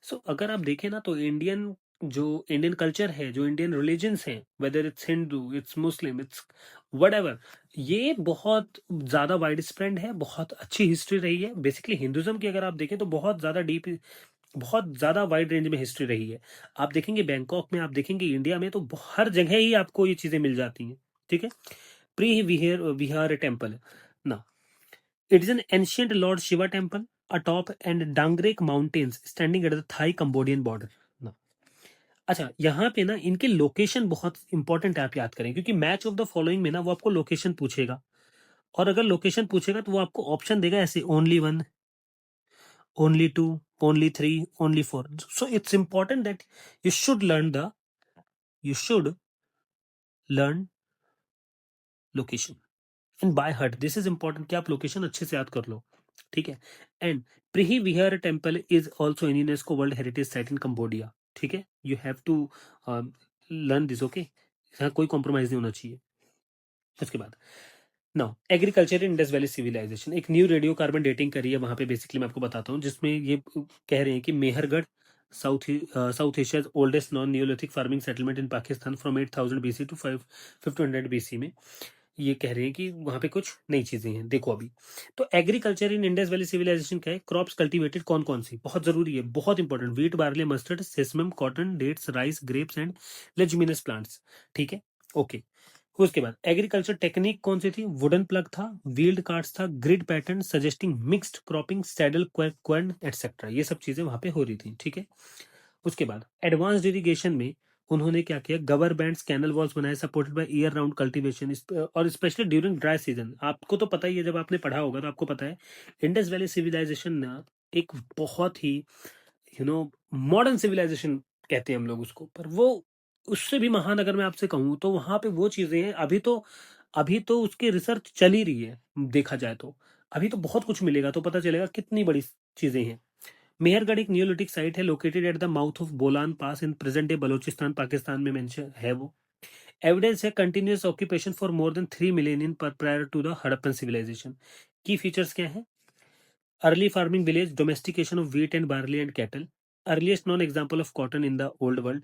S1: so अगर आप देखें ना तो इंडियन कल्चर है, जो इंडियन रिलीजन्स हैं, whether it's Hindu, it's Muslim, it's what, ये बहुत ज़्यादा वाइड स्प्रेड है, बहुत अच्छी हिस्ट्री रही है। बेसिकली हिंदुज्म की अगर आप देखें तो बहुत ज़्यादा डीप, बहुत ज़्यादा वाइड रेंज में हिस्ट्री रही है। आप देखेंगे बैंकॉक में, आप देखेंगे इंडिया में, तो हर जगह ही आपको ये चीज़ें मिल जाती हैं। ठीक है, प्री विहार विहार टेम्पल ना, it is an ancient Lord Shiva temple atop and Dangrek Mountains standing at the Thai Cambodian border ना। अच्छा, यहाँ पे ना इनके लोकेशन बहुत इंपॉर्टेंट है, आप याद करें, क्योंकि मैच ऑफ द फॉलोइंग में ना वो आपको लोकेशन पूछेगा, और अगर लोकेशन पूछेगा तो वो आपको ऑप्शन देगा ऐसे, only one, only two, only three, only four. So it's important that you should learn location and by heart. This is important कि आप लोकेशन अच्छे से याद कर लो। ठीक है, and Preah Vihear temple is also in UNESCO world heritage site in Cambodia. ठीक है, you have to learn this. Okay, यहाँ कोई कॉम्प्रोमाइज नहीं होना चाहिए। उसके बाद now agriculture in Indus valley civilisation, एक न्यू रेडियो कार्बन डेटिंग करी है वहां पे। बेसिकली मैं आपको बताता हूँ, जिसमें ये कह रहे हैं कि Mehrgarh south Asia's oldest known neolithic farming settlement in Pakistan from 8000 BC to 1500 BC में। ये कह रहे हैं कि वहां पे कुछ नई चीजें हैं। देखो अभी तो agriculture in Indus valley civilisation क्या है, क्रॉप्स कल्टीवेटेड कौन कौन सी, बहुत जरूरी है, बहुत important, wheat, barley, mustard, sesamum, cotton, dates, rice, grapes and leguminous plants. ठीक है, ओके। उसके बाद एग्रीकल्चर टेक्निक कौन सी थी, वुडन प्लग था, व्हील्ड कार्ड्स था, grid pattern suggesting mixed cropping, saddle quern etcetera, ये सब चीजें वहां पे हो रही थी। ठीक है, उसके बाद एडवांस्ड इरिगेशन में उन्होंने क्या किया, गवर बैंड्स, कैनल वॉल्स बनाए supported by year round cultivation, और स्पेशली ड्यूरिंग ड्राई सीजन। आपको तो पता ही है, जब आपने पढ़ा होगा तो आपको पता है, इंडस वैली सिविलाइजेशन ना एक बहुत ही मॉडर्न सिविलाइजेशन कहते हैं हम लोग उसको, पर वो उससे भी महान अगर मैं आपसे कहूँ तो वहां पे वो चीजें हैं। अभी तो उसकी रिसर्च चल ही रही है, देखा जाए तो अभी तो बहुत कुछ मिलेगा, तो पता चलेगा कितनी बड़ी चीजें हैं। मेहरगढ़ एक नियोलिथिक साइट है, located at the mouth of Bolan pass in present day Balochistan, Pakistan में मेंशन है वो। एविडेंस है continuous occupation for more than 3 millennium पर prior to the Harappan civilisation. Key features क्या है, early farming village, domestication of wheat and barley and cattle, earliest known example of cotton in the old world,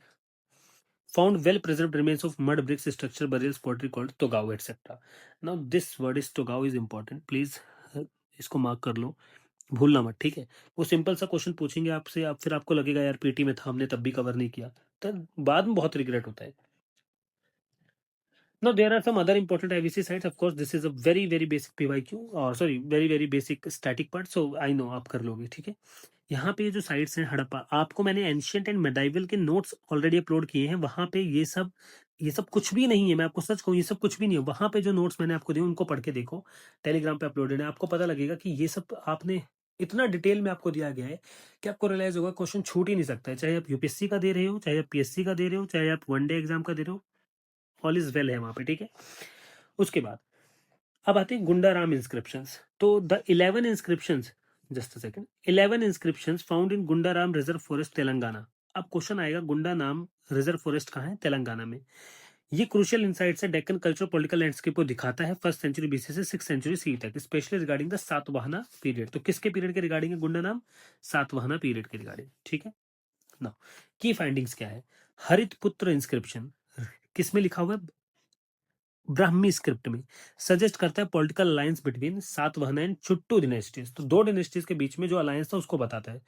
S1: found well preserved remains of mud bricks structure burials pottery called togao etc. Now this word is togao is important, please इसको मार्क कर लो, भूलना मत। ठीक है, वो सिंपल सा क्वेश्चन पूछेंगे आपसे, आप फिर आपको लगेगा यार पीटी में था, हमने तब भी कवर नहीं किया, तो बाद में बहुत रिग्रेट होता है। Now there are some other important IVC sites. Of course, this is a very very basic PYQ, or sorry, very very basic static part. So I know आप कर लोगे। ठीक है, यहाँ पे जो साइट्स हैं हड़प्पा, आपको मैंने एंशियंट एंड मेडाइवल के नोट्स ऑलरेडी अपलोड किए हैं। वहां पे ये सब कुछ भी नहीं है, मैं आपको सच कहूँ, ये सब कुछ भी नहीं है। वहां पे जो नोट्स मैंने आपको दिए उनको पढ़ के देखो, टेलीग्राम पे अपलोडेड है, आपको पता लगेगा कि ये सब आपने इतना डिटेल में आपको दिया गया है कि आपको रियलाइज होगा क्वेश्चन छूट ही नहीं सकता है, चाहे आप यूपीएससी का दे रहे हो, चाहे आप पीएससी का दे रहे हो, चाहे आप वनडे एग्जाम का दे रहे हो, ऑल इज वेल है वहां पे। ठीक है, उसके बाद अब आते हैं गुंडाराम इंस्क्रिप्शंस। तो the 11 inscriptions, just a second, 11 inscriptions found in Gundaram reserve forest Telangana. अब क्वेश्चन आएगा, गुंडा नाम रिजर्व फॉरेस्ट कहाँ है, तेलंगाना में। ये क्रूशियल इंसाइट से डेक्कन कल्चर पॉलिटिकल लैंडस्केप को दिखाता है, 1st सेंचुरी बीसी से 6th सेंचुरी सी तक, specially regarding the Satavahana period. तो किसके पीरियड के रिगार्डिंग है गुंडा नाम, सातवाहना पीरियड के रिगार्डिंग। ठीक है, नाउ की फाइंडिंग्स क्या है, हरित पुत्र इंस्क्रिप्शन किसमें लिखा हुआ है, ब्राह्मी स्क्रिप्ट में, सजेस्ट करता है political alliance between Satavahana and Chutu dynasties. तो दो डिनेस्टीज के बीच में जो अलायंस था उसको बताता है।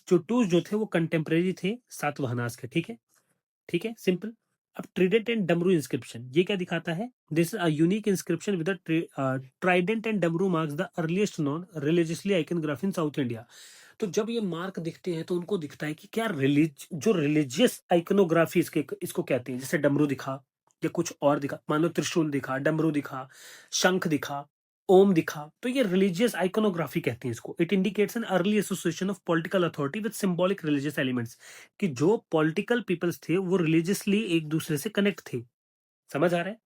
S1: चुट्टूज जो थे वो कंटेम्प्रेरी थे सातवाहनास के। ठीक है, ठीक है, सिंपल। अब ट्रिडेंट एंड डमरू इंस्क्रिप्शन, ये क्या दिखाता है, this a unique inscription with trident and damaru marks the earliest known religiously iconography in south India. तो जब ये मार्क दिखते हैं तो उनको दिखता है कि क्या रिलीजियस आइकनोग्राफी इसको कहते हैं, जैसे डमरू दिखा या कुछ और दिखा, मान लो त्रिशूल दिखा, डमरू दिखा, शंख दिखा, ओम दिखा, तो ये रिलीजियस आइकोनोग्राफी कहते हैं इसको। It indicates an early association of political authority with symbolic religious elements, कि जो पॉलिटिकल पीपल्स थे वो रिलीजियसली एक दूसरे से कनेक्ट थे। समझ आ रहा है?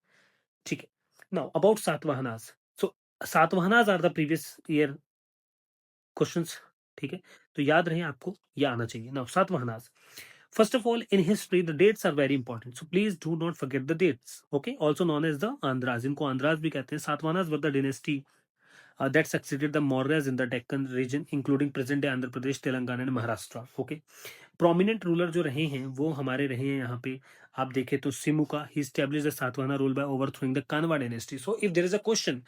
S1: ठीक है, now about Satavahanas. So Satavahanas are the previous year questions. ठीक है, तो याद रहे आपको, ये आना चाहिए। Now Satavahanas, first of all in history the dates are very important, so please do not forget the dates, okay, also known as the andhras, इनको andhras भी कहते हैं। सातवाहनास were the dynasty that succeeded the Mauryas in the Deccan region, including present day Andhra Pradesh, Telangana and Maharashtra. Okay. Prominent ruler जो रहे हैं वो हमारे रहे हैं यहाँ पे आप देखें तो Simuka, he established the Satavahana rule by overthrowing the Kanva dynasty. So if there is a question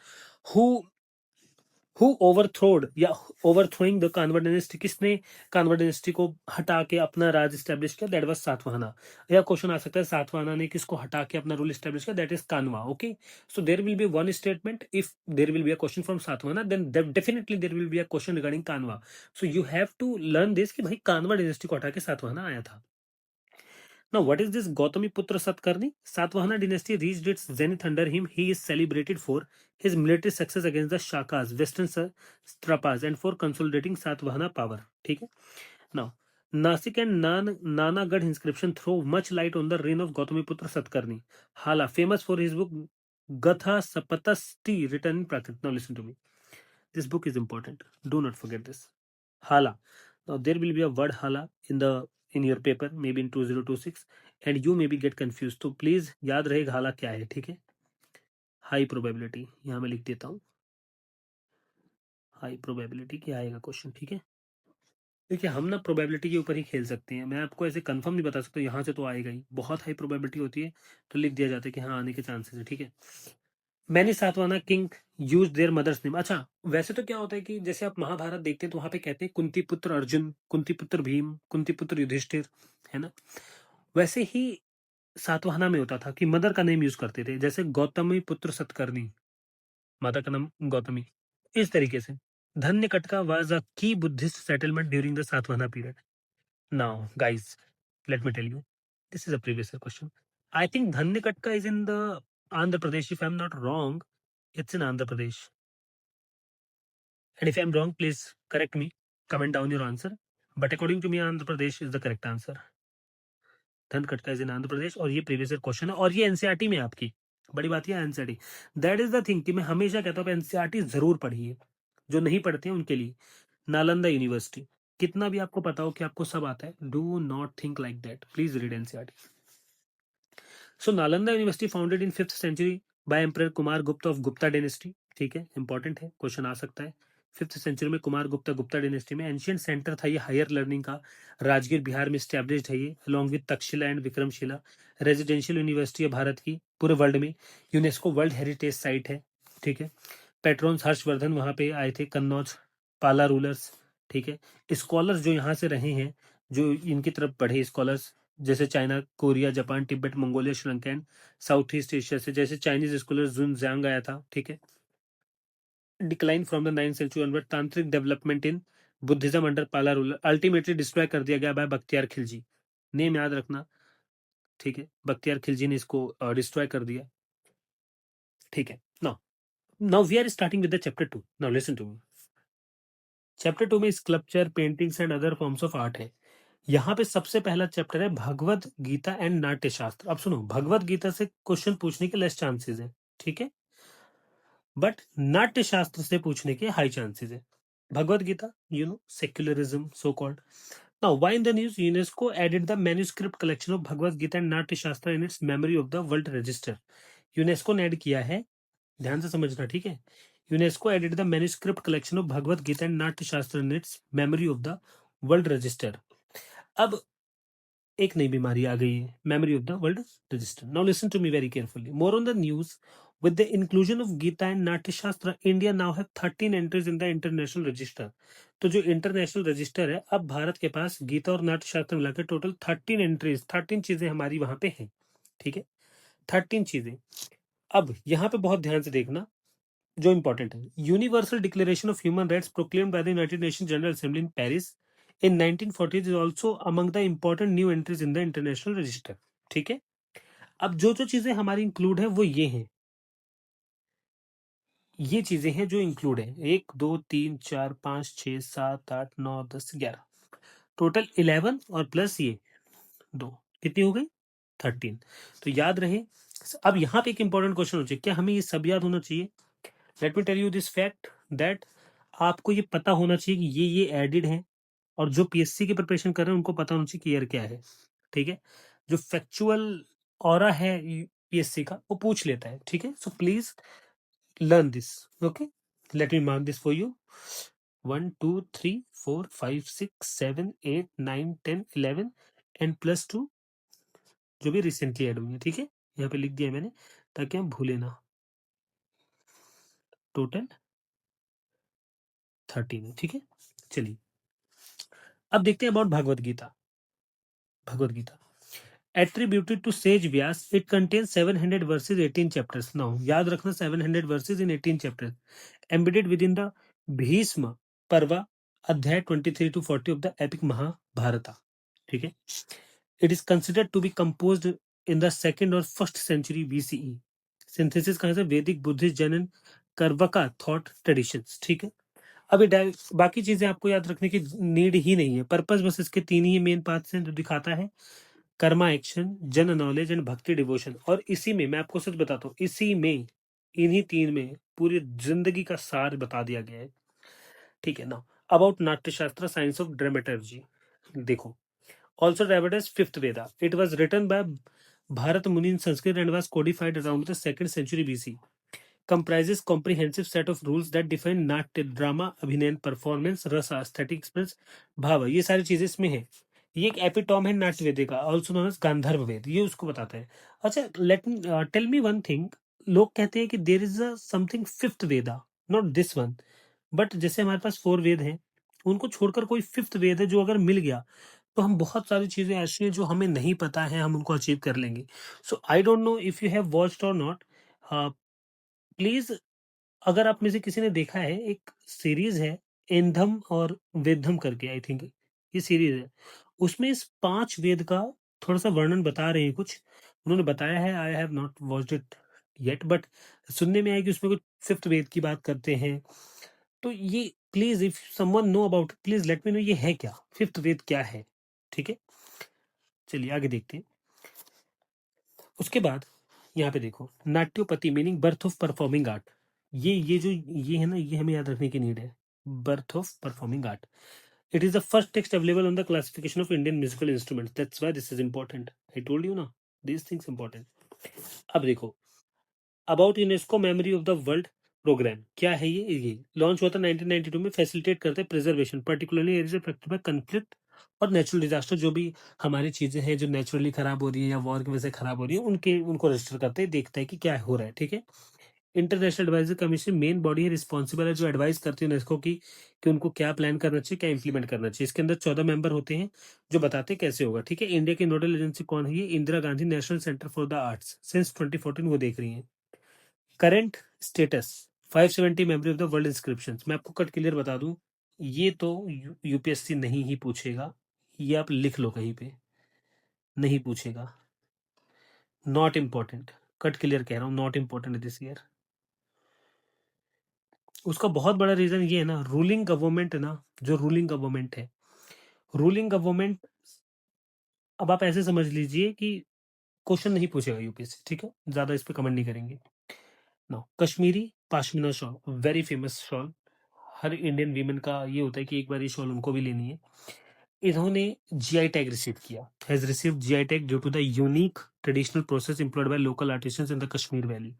S1: who overthrowed या ओवरथ्रोइंग द कानवा डायनेस्टी, किसने कानवा डायनेस्टी को हटा के अपना राज एस्टैब्लिश किया, दैट वाज सातवाहना. या क्वेश्चन आ सकता है सातवाहना ने किसको हटा के अपना रूल एस्टैब्लिश किया, that is Kanva. Okay, so there will be one statement. If there will be a question from Satavahana then definitely there will be a question regarding Kanva. So you have to learn this कि भाई कानवा डायनेस्टी को हटा के सातवाहना आया था. Now, what is this Gautamiputra Satkarni? Satvahana dynasty reached its zenith under him. He is celebrated for his military success against the Shakas, Western Satrapas, and for consolidating Satvahana power. ठीक है? Now, Nasik and Nanagarh inscription throw much light on the reign of Gautamiputra Satkarni. Hala, famous for his book Gatha Sapatasti, written in Prakrit. Now, listen to me. This book is important. Do not forget this. Hala. Now, there will be a word hala in your paper, maybe in 2026, and you maybe get confused. तो प्लीज याद रहेगा हाला क्या है. ठीक है, हाई प्रोबेबिलिटी यहाँ मैं लिख देता हूँ. हाई प्रोबेबिलिटी क्या आएगा क्वेश्चन. ठीक है, देखिए हम ना प्रोबेबिलिटी के ऊपर ही खेल सकते हैं. मैं आपको ऐसे कंफर्म नहीं बता सकता यहाँ से तो आएगा ही. बहुत हाई प्रोबेबिलिटी होती है तो लिख दिया जाता है कि हाँ आने के चांसेस है. ठीक है, many Satavahana king use their mothers name. अच्छा, वैसे तो क्या होता है कि जैसे आप महाभारत देखते हैं तो वहां पे कहते हैं कुंती पुत्र अर्जुन, कुंती पुत्र भीम, कुंती पुत्र युधिष्ठिर, है ना. वैसे ही सातवाहना में होता था कि मदर का नेम यूज करते थे. जैसे गौतमी पुत्र सतकर्णी, माता का नाम गौतमी. इस तरीके से धन्य कटका वाज अ की Buddhist settlement during the Satavahana period. Now guys, let me tell you, this is a previous year question. I think Dhanya Katka is in the Andhra Pradesh. If I'm not wrong, it's in Andhra Pradesh. And if I'm wrong, please correct me. Comment down your answer. But according to me, Andhra Pradesh is the correct answer. धन कटका इज इन आंध्र प्रदेश. और ये प्रीवियस ईयर क्वेश्चन है और ये एनसीईआरटी में आपकी. बड़ी बात है NCERT. That is the thing कि मैं हमेशा कहता हूँ एनसीईआरटी जरूर पढ़िए. जो नहीं पढ़ते हैं उनके लिए नालंदा यूनिवर्सिटी. कितना भी आपको पता हो कि आपको सब आता है, do not think like that. Please read NCERT. So Nalanda university founded in 5th century by emperor Kumara Gupta of Gupta dynasty. ठीक है, इंपॉर्टेंट है, क्वेश्चन आ सकता है. 5th सेंचुरी में कुमार गुप्ता गुप्ता डायनेस्टी में. एंशियंट सेंटर था ये हायर लर्निंग का. राजगीर बिहार में स्टैब्लिश्ड है ये along with Takshashila and Vikramshila. Residential university है भारत की पूरे वर्ल्ड में. यूनेस्को वर्ल्ड हेरिटेज साइट है. ठीक है, पेट्रोन्स हर्षवर्धन वहां पे आए थे, कन्नौज, पाला रूलर्स. ठीक है, स्कॉलर्स जो यहाँ से रहे हैं, जो इनकी तरफ बढ़े स्कॉलर्स, जैसे China, Korea, Japan, Tibet, Mongolia, Sri Lanka and south east Asia से. जैसे चाइनीज स्कॉलर जुन ज्यांग आया था. ठीक है, decline from the 9th century onward. Tantric development in Buddhism under Pala ruler. Ultimately destroy कर दिया गया बाय बख्तियार खिलजी. नेम याद रखना. ठीक है, बख्तियार खिलजी ने इसको डिस्ट्रॉय कर दिया. ठीक है, now we are starting with the chapter 2. Now listen to me. Chapter 2 में sculpture, paintings and other forms of art है. यहाँ पे सबसे पहला चैप्टर है भगवत गीता एंड नाट्य शास्त्र. अब सुनो, भगवत गीता से क्वेश्चन पूछने के लेस चांसेस है. ठीक है, बट नाट्य शास्त्र से पूछने के हाई चांसेस है. Bhagavad Gita, you know, secularism so called. Now why in the news UNESCO added the manuscript collection of Bhagavad Gita and Natyashastra in its memory of the world register. UNESCO ने ऐड किया है, ध्यान से समझना. ठीक है, UNESCO added the manuscript collection of Bhagavad Gita and Natyashastra in its memory of the world register. अब एक नई बीमारी आ गई है, memory of the world register. Now listen to me very carefully. More on the news. With the inclusion of Gita and Natya Shastra, India now have 13 entries in the international register. तो जो इंटरनेशनल रजिस्टर है, अब भारत के पास गीता और नाट्य शास्त्र मिलाकर टोटल 13 एंट्रीज, 13 चीजें हमारी वहां पे हैं. ठीक है, 13 चीजें. अब यहाँ पे बहुत ध्यान से देखना जो इंपॉर्टेंट है. Universal declaration of human rights proclaimed by the United nation general assembly in Paris in 1940 is also among the important new entries in the international register. ठीक है, अब जो जो चीजें हमारी इंक्लूड है वो ये हैं. ये चीजें हैं जो इंक्लूड है. 1 2 3 4 5 6 7 8 9 10 11, टोटल 11 और प्लस ये 2, कितनी हो गई 13. तो याद रहे. अब यहाँ पे एक इंपॉर्टेंट क्वेश्चन हो चाहिए, क्या हमें ये सब याद होना चाहिए? Let me tell you this fact that आपको ये पता होना चाहिए कि ये एडेड है. और जो पीएससी की प्रिपरेशन कर रहे हैं उनको पता होना चाहिए कि ईयर क्या है. ठीक है, जो फैक्चुअल ऑरा है पीएससी का वो पूछ लेता है. ठीक है, so please learn this. Okay, Let me mark this for you. 1 2 3 4 5 6 7 8 9 10 11 and +2 जो भी रिसेंटली ऐड हुई है, ठीक है, यहाँ पे लिख दिया मैंने ताकि हम भूले ना। टोटल 13 है, ठीक है। चलिए अब देखते हैं about Bhagavad Gita. Bhagavad Gita attributed to sage Vyas, it contains 700 verses, 18 chapters. Now याद रखना 700 verses in 18 chapters embedded within the Bhisma Parva अध्याय 23 to 40 of the epic Mahabharata. ठीक है, it is considered to be composed in the 2nd or 1st century BCE. Synthesis कहां से? वैदिक, बुद्धिस्ट, जैन, कर्वका थॉट ट्रेडिशंस। ठीक है, अभी बाकी चीजें आपको याद रखने की नीड ही नहीं है। पर्पस बस इसके 3 ही मेन पार्ट्स हैं जो दिखाता है, कर्मा एक्शन, जन नॉलेज एंड भक्ति डिवोशन। और इसी में मैं आपको सच बताता हूँ, इसी में इन्हीं 3 में पूरी जिंदगी का सार बता दिया गया है। ठीक है ना। About Natyashastra, science of dramaturgy देखो, also revered as 5th Veda. It was written by Bharata Muni in Sanskrit and was codified around the 2nd century BC. Comprises comprehensive set of rules that define नाट्य, ड्रामा, अभिनय, परफॉर्मेंस, रस, एस्थेटिक एक्सपीरियंस, भाव, ये सारी चीजें इसमें है। ये एक एपिटॉम है नाट्य वेद का, also known as Gandharva Veda, ये उसको बताता है। अच्छा, let me tell me one thing. लोग कहते हैं कि there is a something 5th Veda, not this one, but जैसे हमारे पास 4 वेद हैं, उनको छोड़कर कोई 5th वेद है जो अगर मिल गया तो हम बहुत सारी चीजें ऐसी हैं जो हमें नहीं पता है, हम उनको अचीव कर लेंगे। So I don't know if you have watched और नॉट, प्लीज अगर आप में से किसी ने देखा है, एक सीरीज है एंधम और वेदम करके, आई थिंक ये सीरीज है, उसमें इस 5 वेद का थोड़ा सा वर्णन बता रहे हैं कुछ, उन्होंने बताया है। I have not watched it yet, but सुनने में आया कि उसमें कुछ 5th वेद की बात करते हैं। तो ये please if someone know about, please let me know ये है क्या, 5th वेद क्या है। ठीक है, चलिए आगे देखते हैं। उसके बाद यहाँ पे देखो, Natyotpatti meaning birth of performing art. ये जो ये है ना, ये हमें याद रखने की नीड है। Birth of performing art, it is the first text available on the classification of Indian musical instruments, that's why this is important. I told you ना, दिस थिंग्स इंपॉर्टेंट। अब देखो, about UNESCO memory of the world program, क्या है ये लॉन्च हुआ था 1992 में, फैसिलिटेट करते हैं preservation particularly areas affected by conflict और नेचुरल डिजास्टर। जो भी हमारी चीजें हैं जो नेचुरली खराब हो रही है या वॉर की वजह से खराब हो रही है, उनको रजिस्टर करते हैं, देखता है कि क्या हो रहा है। ठीक है, international advisory commission main body है, रिस्पॉन्सिबल है, जो एडवाइस करती है यूनेस्को की कि उनको क्या प्लान करना चाहिए, क्या इंप्लीमेंट करना चाहिए। इसके अंदर 14 मेंबर होते हैं जो बताते हैं कैसे होगा। ठीक है, इंडिया की नोडल एजेंसी कौन है? ये Indira Gandhi national centre for the arts, since 2014 वो देख रही है। Current status 570 memory of the world inscription. मैं आपको कट क्लियर बता दूं, ये तो यूपीएससी नहीं ही पूछेगा, ये आप लिख लो कहीं पे, नहीं पूछेगा, नॉट इम्पोर्टेंट। कट क्लियर कह रहा हूं, नॉट इम्पोर्टेंट दिस ईयर। उसका बहुत बड़ा रीजन ये है ना, रूलिंग गवर्नमेंट है ना, जो रूलिंग गवर्नमेंट है, रूलिंग गवर्नमेंट, अब आप ऐसे समझ लीजिए कि क्वेश्चन नहीं पूछेगा यूपीएससी। ठीक है, ज्यादा इस पे कमेंट नहीं करेंगे। Now Kashmiri pashmina shawl, very famous shawl, हर इंडियन वीमेन का ये होता है कि एक बार ये शॉल उनको भी लेनी है। इन्होंने जीआई टैग रिसीव किया, has received GI tag due to the unique traditional process employed by local artisans in the Kashmir valley.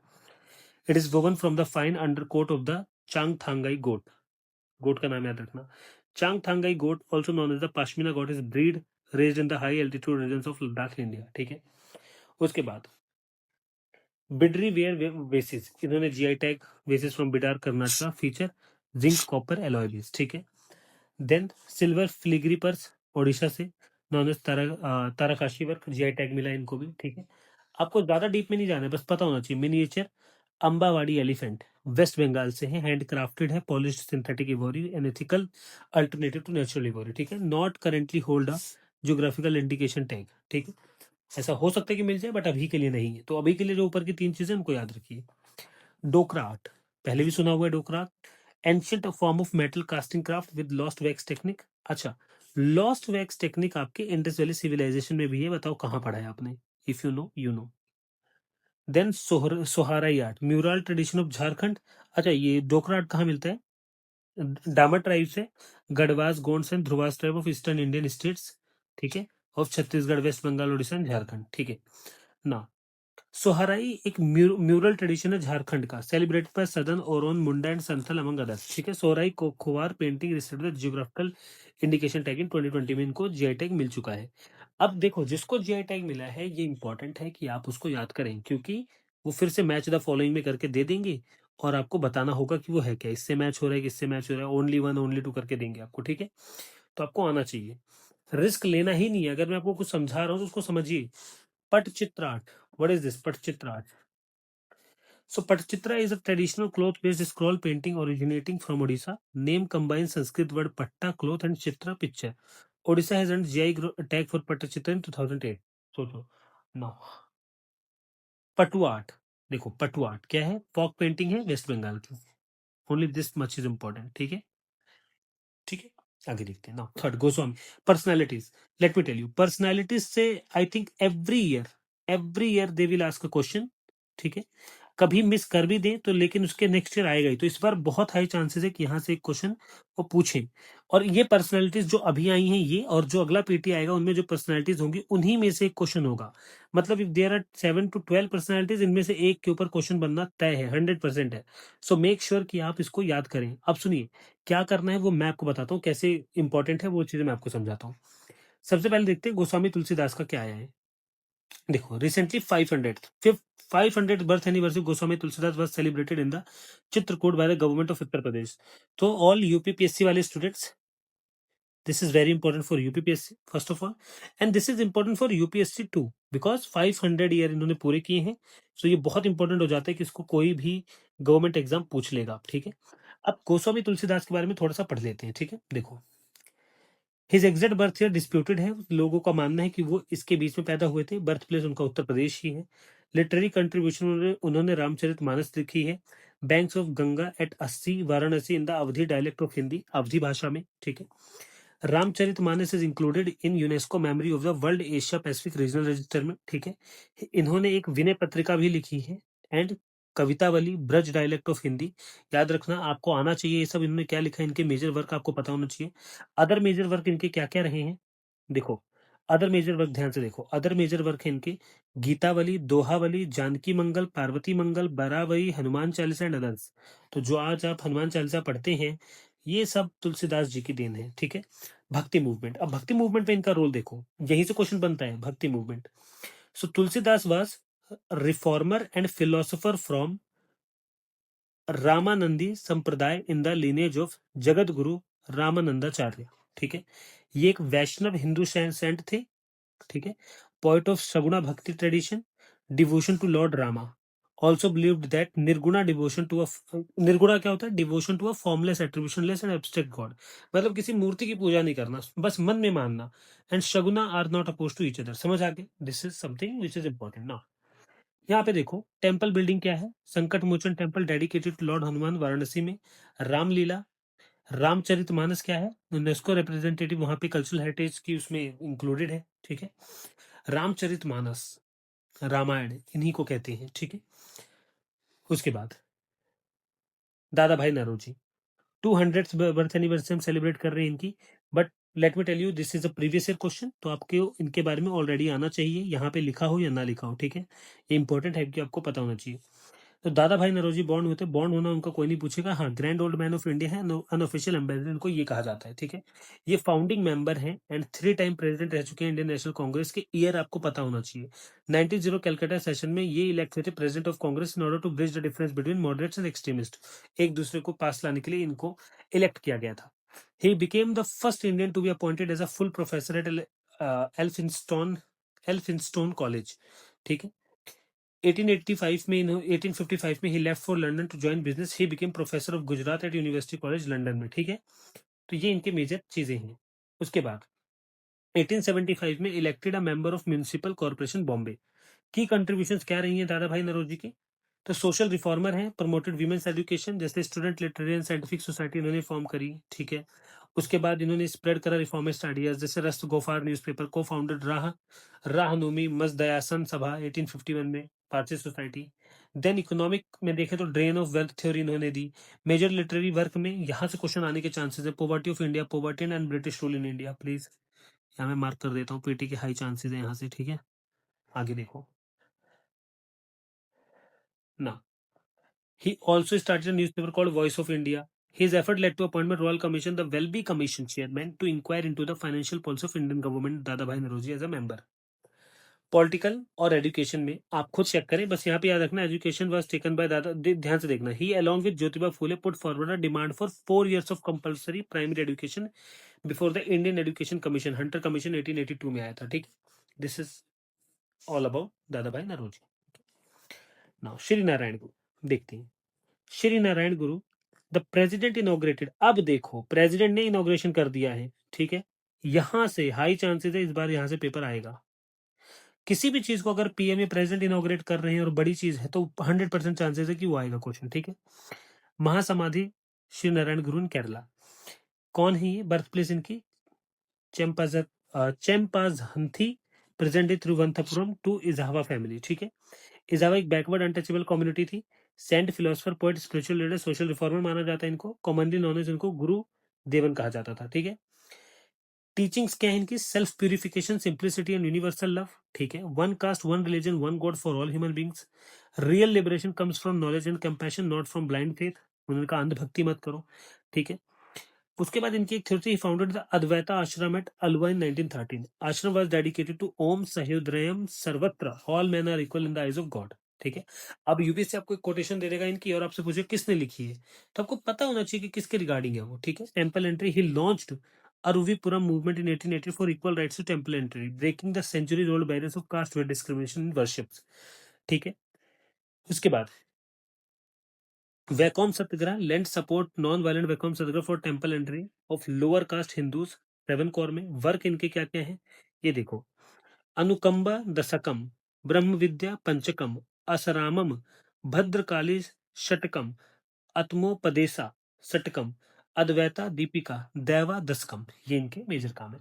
S1: It is woven from the fine undercoat of the Changthangi goat, goat का नाम याद रखना, Changthangi goat also known as the pashmina goat, is breed raised in the high altitude regions of Ladakh India. ठीक है, उसके बाद बिडरी वेयर वेसिस, इन्होंने GI tag vases from Bidar Karnataka, feature zinc copper alloy base. ठीक है, then silver filigree purse Odisha से, known as Tarakasi work, GI tag मिला इनको भी। ठीक है, आपको ज्यादा डीप में नहीं जाना है, बस पता होना चाहिए। मिनिएचर अंबावाड़ी एलिफेंट, वेस्ट बंगाल से है, हैंड क्राफ्टेड है, polished synthetic ivory, an ethical alternative to natural ivory. ठीक है, not currently hold a geographical indication tag. ठीक है, ऐसा हो सकता है कि मिल जाए, बट अभी के लिए नहीं है। तो अभी के लिए जो ऊपर की 3 चीजें उनको याद रखिए। डोकरा आर्ट, पहले भी सुना हुआ है Dokra, ancient form of metal casting craft with lost wax technique. अच्छा, लॉस्ट वैक्स टेक्निक आपके इंडस वैली सिविलाइजेशन में भी है, बताओ कहाँ पढ़ा है आपने? If you know you know. Then Sohrai art, mural tradition of Jharkhand. अच्छा, ये डोकरा आर्ट कहाँ मिलता है? डामर ट्राइब से, Gadhwas, Gonds and Dhruvas tribe of eastern Indian states. ठीक है, ऑफ छत्तीसगढ़, वेस्ट बंगाल, उड़ीसा एंड झारखंड। ठीक है ना, सोहराई एक म्यूरल ट्रेडिशन है झारखंड का, celebrated by southern Oraon, Munda and Santhal among others. ठीक है, सोहराई को Khovar painting received the geographical indication tag in 2020 में इनको जीआई टैग मिल चुका है। अब देखो, जिसको जीआई टैग मिला है ये इंपॉर्टेंट है कि आप उसको याद करें, क्योंकि वो फिर से मैच द फॉलोइंग में करके दे देंगे और आपको बताना होगा कि वो है क्या, इससे मैच हो रहा है, किससे मैच हो रहा है, ओनली वन ओनली टू करके देंगे आपको। ठीक है, तो आपको आना चाहिए, रिस्क लेना ही नहीं है। अगर मैं आपको कुछ समझा रहा हूँ तो उसको समझिए। Patachitra art, what is this Patachitra art? So Patchitra is a traditional cloth-based scroll painting originating from Odisha. Name combines Sanskrit word patta cloth and chitra picture. Odisha has earned GI tag for Patchitra in 2008. सोचो now पटु आर्ट, देखो पटु आर्ट क्या है? फॉक पेंटिंग है वेस्ट बंगाल की। Only this much is important. ठीक है, ठीक है, आगे देखते हैं ना। Third, Goswami personalities. Let me tell you, personalities से I think every year they will ask a question. ठीक है, कभी मिस कर भी दें तो लेकिन उसके नेक्स्ट ईयर आएगा ही। तो इस बार बहुत हाई चांसेस है कि यहाँ से एक क्वेश्चन वो पूछें। और ये पर्सनालिटीज जो अभी आई हैं ये, और जो अगला पीटी आएगा उनमें जो पर्सनालिटीज होंगी उन्हीं में से एक क्वेश्चन होगा। मतलब if there are 7 to 12 personalities, इनमें से एक के ऊपर क्वेश्चन बनना तय है, 100% है। सो मेक श्योर कि आप इसको याद करें। अब सुनिए क्या करना है वो मैं आपको बताता हूँ, कैसे इंपॉर्टेंट है वो चीजें मैं आपको समझाता हूँ। सबसे पहले देखते हैं गोस्वामी तुलसीदास का क्या आया है। देखो, recently 500th birth anniversary Goswami Tulsidas was celebrated in the Chitrakoot by the government of Uttar Pradesh. तो ऑल यूपीपीएससी वाले students, this is very important for UPPSC first of all, and this is important for UPSC too, because 500 year इन्होंने पूरे किए हैं। सो ये बहुत इंपॉर्टेंट हो जाता है कि इसको कोई भी गवर्नमेंट एग्जाम पूछ लेगा। ठीक है, अब गोस्वामी तुलसीदास के बारे में थोड़ा सा पढ़ लेते हैं। ठीक है, देखो, his exact birth year disputed है। लोगों का मानना है कि वो इसके बीच में पैदा हुए थे। बर्थ प्लेस उनका उत्तर प्रदेश ही है। लिटरेरी कंट्रीब्यूशन उन्होंने रामचरित मानस लिखी है। Banks of Ganga at 80 Varanasi in the Awadhi dialect of Hindi, Awadhi भाषा में। ठीक है, Ramcharitmanas is included in UNESCO memory of the world Asia Pacific regional register में। ठीक है, इन्होंने एक विनय पत्रिका भी लिखी है। And Kavitavali, Braj dialect of Hindi. याद रखना, आपको आना चाहिए ये सब। इन्होंने क्या लिखा है, इनके मेजर वर्क आपको पता होना चाहिए। अदर मेजर वर्क इनके क्या क्या रहे हैं, देखो। अदर मेजर वर्क ध्यान से देखो, अदर मेजर वर्क है इनके गीतावली, दोहावली, जानकी मंगल, पार्वती मंगल, बरावरी, हनुमान चालीसा एंड अदर्स। तो जो आज आप हनुमान चालीसा पढ़ते हैं ये सब तुलसीदास जी की देन है। ठीक है, भक्ति मूवमेंट। अब भक्ति मूवमेंट में इनका रोल देखो, यहीं से क्वेश्चन बनता है, भक्ति movement. So Tulsidas was reformer and philosopher from Ramanandi संप्रदाय in the lineage of Jagat Guru Ramanandacharya. ठीक है, ये एक वैष्णव हिंदू सेंट थे। ठीक है, poet of Saguna Bhakti tradition, devotion to lord Rama. Also believed that Nirguna devotion to Nirguna क्या होता है? Devotion to a formless attributionless and abstract god. मतलब किसी मूर्ति की पूजा नहीं करना, बस मन में मानना। And Saguna are not oppose to each other. समझ आ गए? This is something which is important ना। यहाँ पे देखो, टेम्पल बिल्डिंग क्या है? Sankat Mochan temple dedicated to lord Hanuman Varanasi में। रामलीला, रामचरितमानस क्या है? यूनेस्को रिप्रेजेंटेटिव वहां पे कल्चरल हेरिटेज की उसमें इंक्लूडेड है। ठीक है, रामचरितमानस, रामायण इन्हीं को कहते हैं। ठीक है, उसके बाद Dadabhai Naoroji 200th birth anniversary हम सेलिब्रेट कर रहे हैं इनकी। But let me tell you, this is a previous year question, तो आपके इनके बारे में ऑलरेडी आना चाहिए, यहाँ पे लिखा हो या ना लिखा हो। ठीक है, ये इंपॉर्टेंट है कि आपको पता होना चाहिए। तो दादा भाई नौरोजी बॉन्ड हुए थे, बॉन्ड होना उनका कोई नहीं पूछेगा। हाँ, grand old man of India है, अनऑफिशियल एम्बेसडर इनको ये कहा जाता है। ठीक है, ये फाउंडिंग मेंबर हैं एंड 3 टाइम प्रेसिडेंट रह चुके हैं इंडियन नेशनल कांग्रेस के। ईयर आपको पता होना चाहिए। 90 कैलकाटा सेशन में ये इलेक्ट हुए थे president of Congress in order to bridge the difference between moderates and extremist. एक दूसरे को पास लाने के लिए इनको इलेक्ट किया गया था। He became the first Indian to be appointed as a full professor at Elphinstone college. ठीक है, 1885 में 1855 में he left for London to join business. He became professor of Gujarat at university college London में। ठीक है, तो ये इनके मेजर चीजें हैं। उसके बाद 1875 में elected a member of municipal corporation Bombay. की कंट्रीब्यूशंस क्या रही हैं दादा भाई नौरोजी की? तो सोशल रिफॉर्मर हैं, प्रमोटेड वीमेंस एजुकेशन, जैसे student literary and scientific society इन्होंने फॉर्म करी। ठीक है, उसके बाद इन्होंने स्प्रेड करा रिफॉर्मिस्ट आइडियाज, जैसे रस्त गोफार न्यूज़पेपर, को फाउंडेड राहनुमी मजदयासन सभा 1851 में, पारसी सोसाइटी। देन इकोनॉमिक में देखें तो ड्रेन ऑफ वेल्थ थ्योरी इन्होंने दी। मेजर लिटरेरी वर्क में यहाँ से क्वेश्चन आने के चांसेस है, poverty of India, poverty and British rule in India. Please यहाँ मैं मार्क कर देता हूँ, पीटी के हाई चांसेस है यहाँ से। ठीक है, आगे देखो, Now, he also started a newspaper called Voice of India. His effort led to appointment Royal Commission, the Welby Commission chairman, to inquire into the financial policy of Indian government. Dadabhai Naoroji as a member. Political और एजुकेशन में आप खुद चेक करें, बस यहाँ पे याद रखना, एजुकेशन वाज टेकन बाय दादा, ध्यान से देखना, he along with Jyotiba Phule put forward a demand for 4 years of compulsory primary education before the Indian education commission, Hunter commission 1882 में आया था, ठीक। दिस इज ऑल अबाउट दादा भाई नरोजी। नाउ श्री नारायण गुरु देखते हैं। श्री नारायण गुरु द प्रेसिडेंट इनॉग्रेटेड, अब देखो प्रेसिडेंट ने इनॉग्रेशन कर दिया है, ठीक है, यहां से हाई चांसेस है इस बार यहां से पेपर आएगा। किसी भी चीज को अगर पीएम या प्रेसिडेंट इनॉग्रेट कर रहे हैं और बड़ी चीज है तो 100% चांसेस है कि वो आएगा क्वेश्चन, ठीक है। महासमाधि श्री नारायण गुरु इन केरला, कौन है ये, बर्थ प्लेस इनकी Chempazhanthy, present day Thiruvananthapuram to Ezhava family, ठीक है। इजावा एक बैकवर्ड अनटचेबल कम्युनिटी थी। Saint philosopher, poet, spiritual leader, social reformer माना जाता है इनको। कॉमनली नॉन एज इनको गुरु देवन कहा जाता था, ठीक है। टीचिंग्स क्या है इनकी, self purification, simplicity and universal love, ठीक है। One cast, one religion, one God for all human beings. Real liberation comes from knowledge and compassion, not from blind faith. उन्होंने कहा अंधभक्ति मत करो, ठीक है। उसके बाद इनकी एक थ्योरी, फाउंडेड द अद्वैता आश्रम एट अलवा in 1913। Ashram was dedicated to Om Sahodaryam Sarvatra, all man are equal in the eyes of God, ठीक है। अब यूपीएससी आपको एक कोटेशन दे देगा इनकी और आपसे पूछे किसने लिखी है, तो आपको पता होना चाहिए कि किसके रिगार्डिंग है वो, ठीक है। Temple entry, he launched Aruvipuram movement in 1880 for equal rights to temple entry, breaking the centuries-old barriers of caste based discrimination in worships, ठीक है। उसके बाद Vaikom Satyagraha, lend support non violent Vaikom Satyagraha for temple entry of lower caste Hindus, Travancore में। वर्क इनके क्या क्या है ये देखो, अनुकंबा दशकम, ब्रह्म विद्या पंचकम, असरामम, भद्रकाली षटकम, आत्मोपदेशा षटकम, अद्वैता दीपिका, दैवा दशकम, ये इनके मेजर काम है।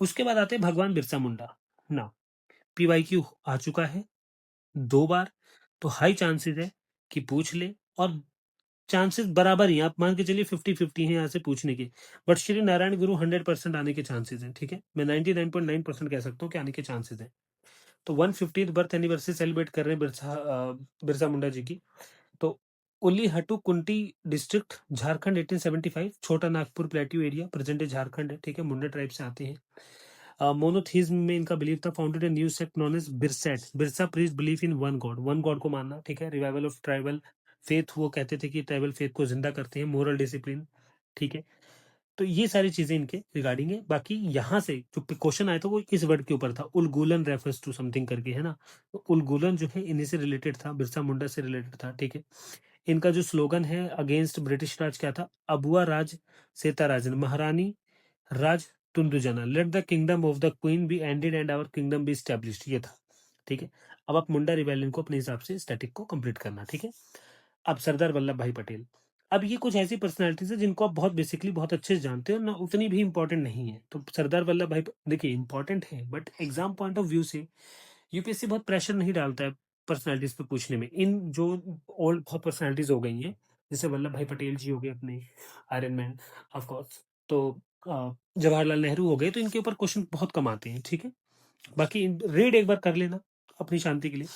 S1: उसके बाद आते हैं भगवान बिरसा मुंडा। ना पीवाईक्यू आ चुका है 2 बार, तो हाई चांसेस है कि पूछ ले, और चांसेस बराबर ही, आप मान के चलिए 50-50 हैं यहाँ से पूछने के। बट श्री नारायण गुरु 100% आने के चांसेस हैं, ठीक है। मैं 99.9% कह सकता हूँ कि आने के चांसेस हैं। तो 150th बर्थ एनिवर्सरी सेलिब्रेट कर रहे हैं बिरसा मुंडा जी की। तो उलीहट्टू कुंटी डिस्ट्रिक्ट, झारखंड, 1875, छोटा Nagpur plateau area, present Jharkhand है, ठीक है। मुंडा ट्राइब से आते हैं। मोनोथीज्म में इनका बिलीव था, founded a new sect known as Birsait. Birsa priest believe in one god को मानना, ठीक है। रिवाइवल ऑफ ट्राइबल फेथ, वो कहते थे कि ट्राइबल फेथ को जिंदा करते हैं। मोरल डिसिप्लिन, ठीक है। तो ये सारी चीजें इनके रिगार्डिंग है। बाकी यहाँ से जो क्वेश्चन आया था वो इस वर्ड के ऊपर था, उलगुलन रेफर्स टू समथिंग करके, है ना। तो उलगुलन जो है इन्हीं से रिलेटेड था, बिरसा मुंडा से रिलेटेड था, ठीक है। इनका जो स्लोगन है अगेंस्ट ब्रिटिश राज क्या था, अबुआ राज सेता राजन, महारानी राज तुंदुजना, let the kingdom of the queen be ended and our kingdom be established, ये था, ठीक है। अब आप मुंडा रिबेलियन को अपने हिसाब से स्टैटिक को कंप्लीट करना, ठीक है। अब सरदार वल्लभ भाई पटेल, अब ये कुछ ऐसी पर्सनालिटीज है जिनको आप बहुत बेसिकली बहुत अच्छे से जानते हो ना, उतनी भी इंपॉर्टेंट नहीं है। तो सरदार वल्लभ भाई देखिए इंपॉर्टेंट है, but exam point of view से यूपीएससी बहुत प्रेशर नहीं डालता है पर्सनालिटीज पे पूछने में। इन जो ओल्ड बहुत पर्सनालिटीज हो गई हैं, जैसे वल्लभ भाई पटेल जी हो गए अपने, आयरन मैन ऑफ कोर्स, तो जवाहरलाल नेहरू हो गए, तो इनके ऊपर क्वेश्चन बहुत कम आते हैं, ठीक है। बाकी रीड एक बार कर लेना अपनी शांति के लिए।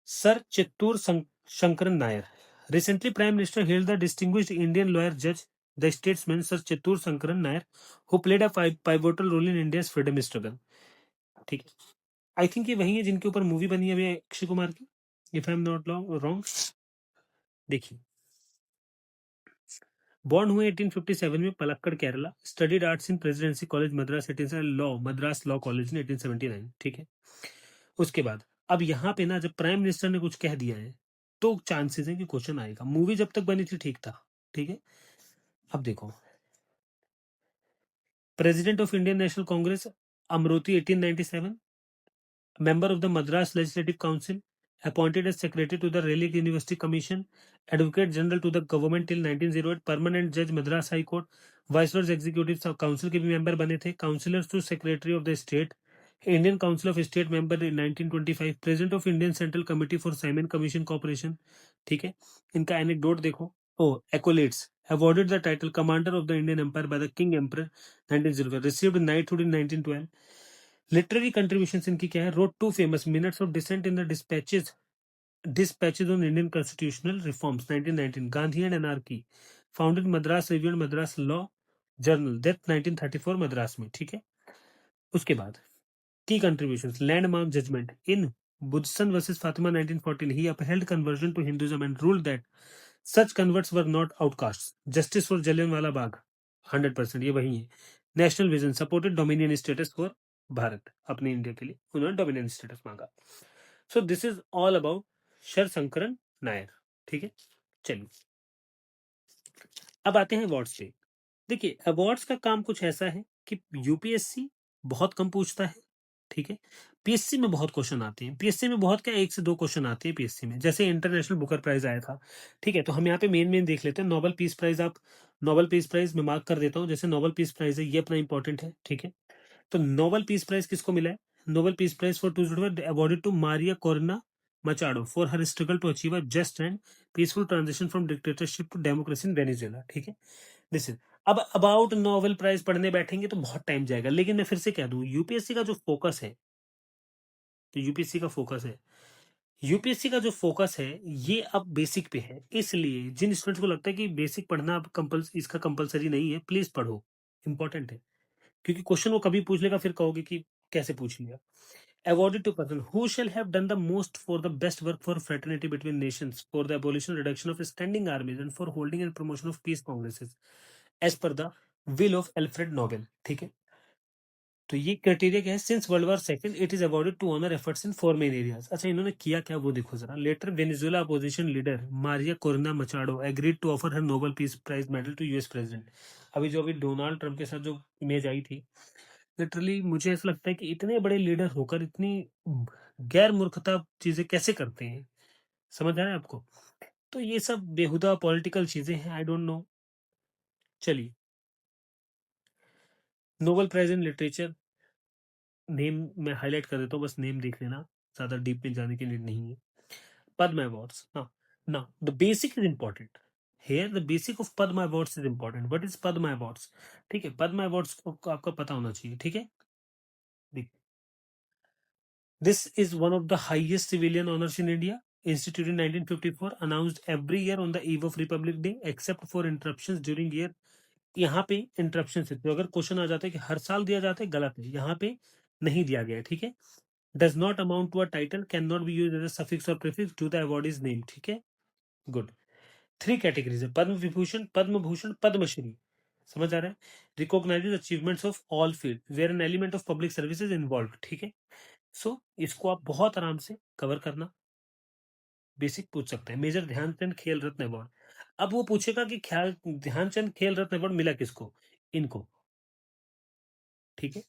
S1: Sir Chettur Sankaran Nair, recently prime minister hailed the distinguished Indian lawyer judge, the statesman Sir Chittur Sankaran Nair, who played a pivotal role in India's freedom struggle, ठीक है। आई थिंक ये वही है जिनके ऊपर मूवी बनी है अभी अक्षय कुमार की, if I am not wrong. देखिए, बॉर्न हुए 1857 में Palakkad Kerala, studied arts in presidency college Madras, law Madras law college in 1879, ठीक है। उसके बाद अब यहाँ पे ना जब प्राइम मिनिस्टर ने कुछ कह दिया है तो चांसेस है कि क्वेश्चन आएगा। मूवी जब तक बनी थी ठीक था, ठीक है। अब देखो, president of Indian National Congress Amraoti 1897, member of the Madras Legislative Council, appointed as secretary to the Relic University Commission, advocate general to the government till 1908, permanent judge Madras High Court, viceroy's executive council के भी member बने थे, councillors to secretary of the state, Indian Council of State member in 1925, president of Indian Central Committee for Simon Commission Corporation, ठीक है। इनका anecdote देखो, accolades, awarded the title commander of the Indian Empire by the King Emperor 1905, received knighthood in 1912. Literary contribution इनकी क्या है, wrote to famous minutes of dissent in the dispatches Dispatches on Indian Constitutional Reforms 1919, Gandhi and Anarchy, founded Madras Review and Madras Law Journal, death 1934 Madras में, ठीक है। उसके बाद key contributions, landmark judgment in Budson versus Fatima 1914, he upheld conversion to Hinduism and ruled that such converts were not outcasts. Justice for Jallianwala Bagh 100%, ये वही है। National vision, supported dominion status for Bharat, अपने इंडिया के लिए उन्होंने डोमिनियन स्टेटस मांगा। सो this is all about शरशंकरन Nair, ठीक है। चलिए अब आते हैं अवार्ड्स पे। देखिए अवार्ड्स का काम कुछ ऐसा है कि यूपीएससी बहुत कम पूछता है, ठीक है। पीएससी में बहुत क्वेश्चन आते हैं, पीएससी में बहुत क्या 1 से 2 क्वेश्चन आते हैं पीएससी में, जैसे इंटरनेशनल बुकर प्राइज आया था, ठीक है। तो हम यहाँ पे मेन देख लेते हैं। नोबेल पीस प्राइज, आप नोबेल पीस प्राइज में मार्क कर देता हूँ, जैसे नोबेल पीस प्राइज है ये अपना इंपॉर्टेंट है, ठीक है। तो नोबेल पीस प्राइज किसको मिला है? Nobel peace prize for 2025 awarded to Maria Corina Machado for her struggle to achieve a just and peaceful transition from dictatorship to democracy in Venezuela, ठीक है। दिस इज, अब अबाउट नोबेल प्राइज पढ़ने बैठेंगे तो बहुत टाइम जाएगा, लेकिन मैं फिर से कह दूं यूपीएससी का जो फोकस है, तो यूपीएससी का फोकस है, यूपीएससी का जो फोकस है ये अब बेसिक पे है। इसलिए जिन स्टूडेंट्स को लगता है कि बेसिक पढ़ना अब इसका कंपलसरी नहीं है, प्लीज पढ़ो, इंपॉर्टेंट है। क्योंकि क्वेश्चन वो कभी पूछ लेगा, फिर कहोगे कि कैसे पूछ लिया। Awarded to person who shall have done the most for the best work for fraternity between nations, for the abolition and reduction of standing armies, and for holding and promotion of peace congresses, as per the will of Alfred Nobel, ठीक है। तो ये क्राइटेरिया क्या है? Since world war second it is awarded to honour efforts in 4 main areas. अच्छा, इन्होंने किया क्या वो देखो जरा। Later Venezuela opposition leader Maria Corina Machado agreed to offer her Nobel peace prize medal to US president. अभी डोनाल्ड ट्रंप के साथ जो इमेज आई थी, लिटरली मुझे ऐसा लगता है कि इतने बड़े लीडर होकर इतनी गैर मूर्खता चीजें कैसे करते हैं, समझ आ रहा है आपको? तो ये सब बेहुदा पॉलिटिकल चीजें हैं, आई डोंट नो। चलिए, Nobel prize in literature, name मैं हाईलाइट कर देता हूँ, बस नेम देख लेना, ज्यादा डीप में जाने के लिए नहीं है। पद्म अवार्ड्स, हाँ, now the basic is important here, the basic of Padma Awards is important. What is Padma Awards? ठीक है, पद्मा अवार्ड्स को आपका पता होना चाहिए, ठीक है। This is one of the highest civilian honors in India, instituted in 1954, announced every year on the eve of Republic Day, except for interruptions during year। यहाँ पे इंटरप्शन है, तो अगर क्वेश्चन आ जाता है कि हर साल दिया जाता है, गलत है, यहाँ पे नहीं दिया गया है, ठीक है। Does not amount to a title, can not be used as a suffix और prefix to the awardee's name, ठीक है। गुड। 3 कैटेगरीज है, पद्म विभूषण, पद्म भूषण, पद्मश्री, समझ आ रहा है। Recognises achievements of all field where an element of public service is involve, ठीक है। सो इसको आप बहुत आराम से कवर करना, बेसिक पूछ सकते हैं। मेजर ध्यानचंद खेल रत्न अवार्ड, अब वो पूछेगा कि ख्याल ध्यानचंद खेल रत्न अवार्ड मिला किसको, इनको, ठीक है।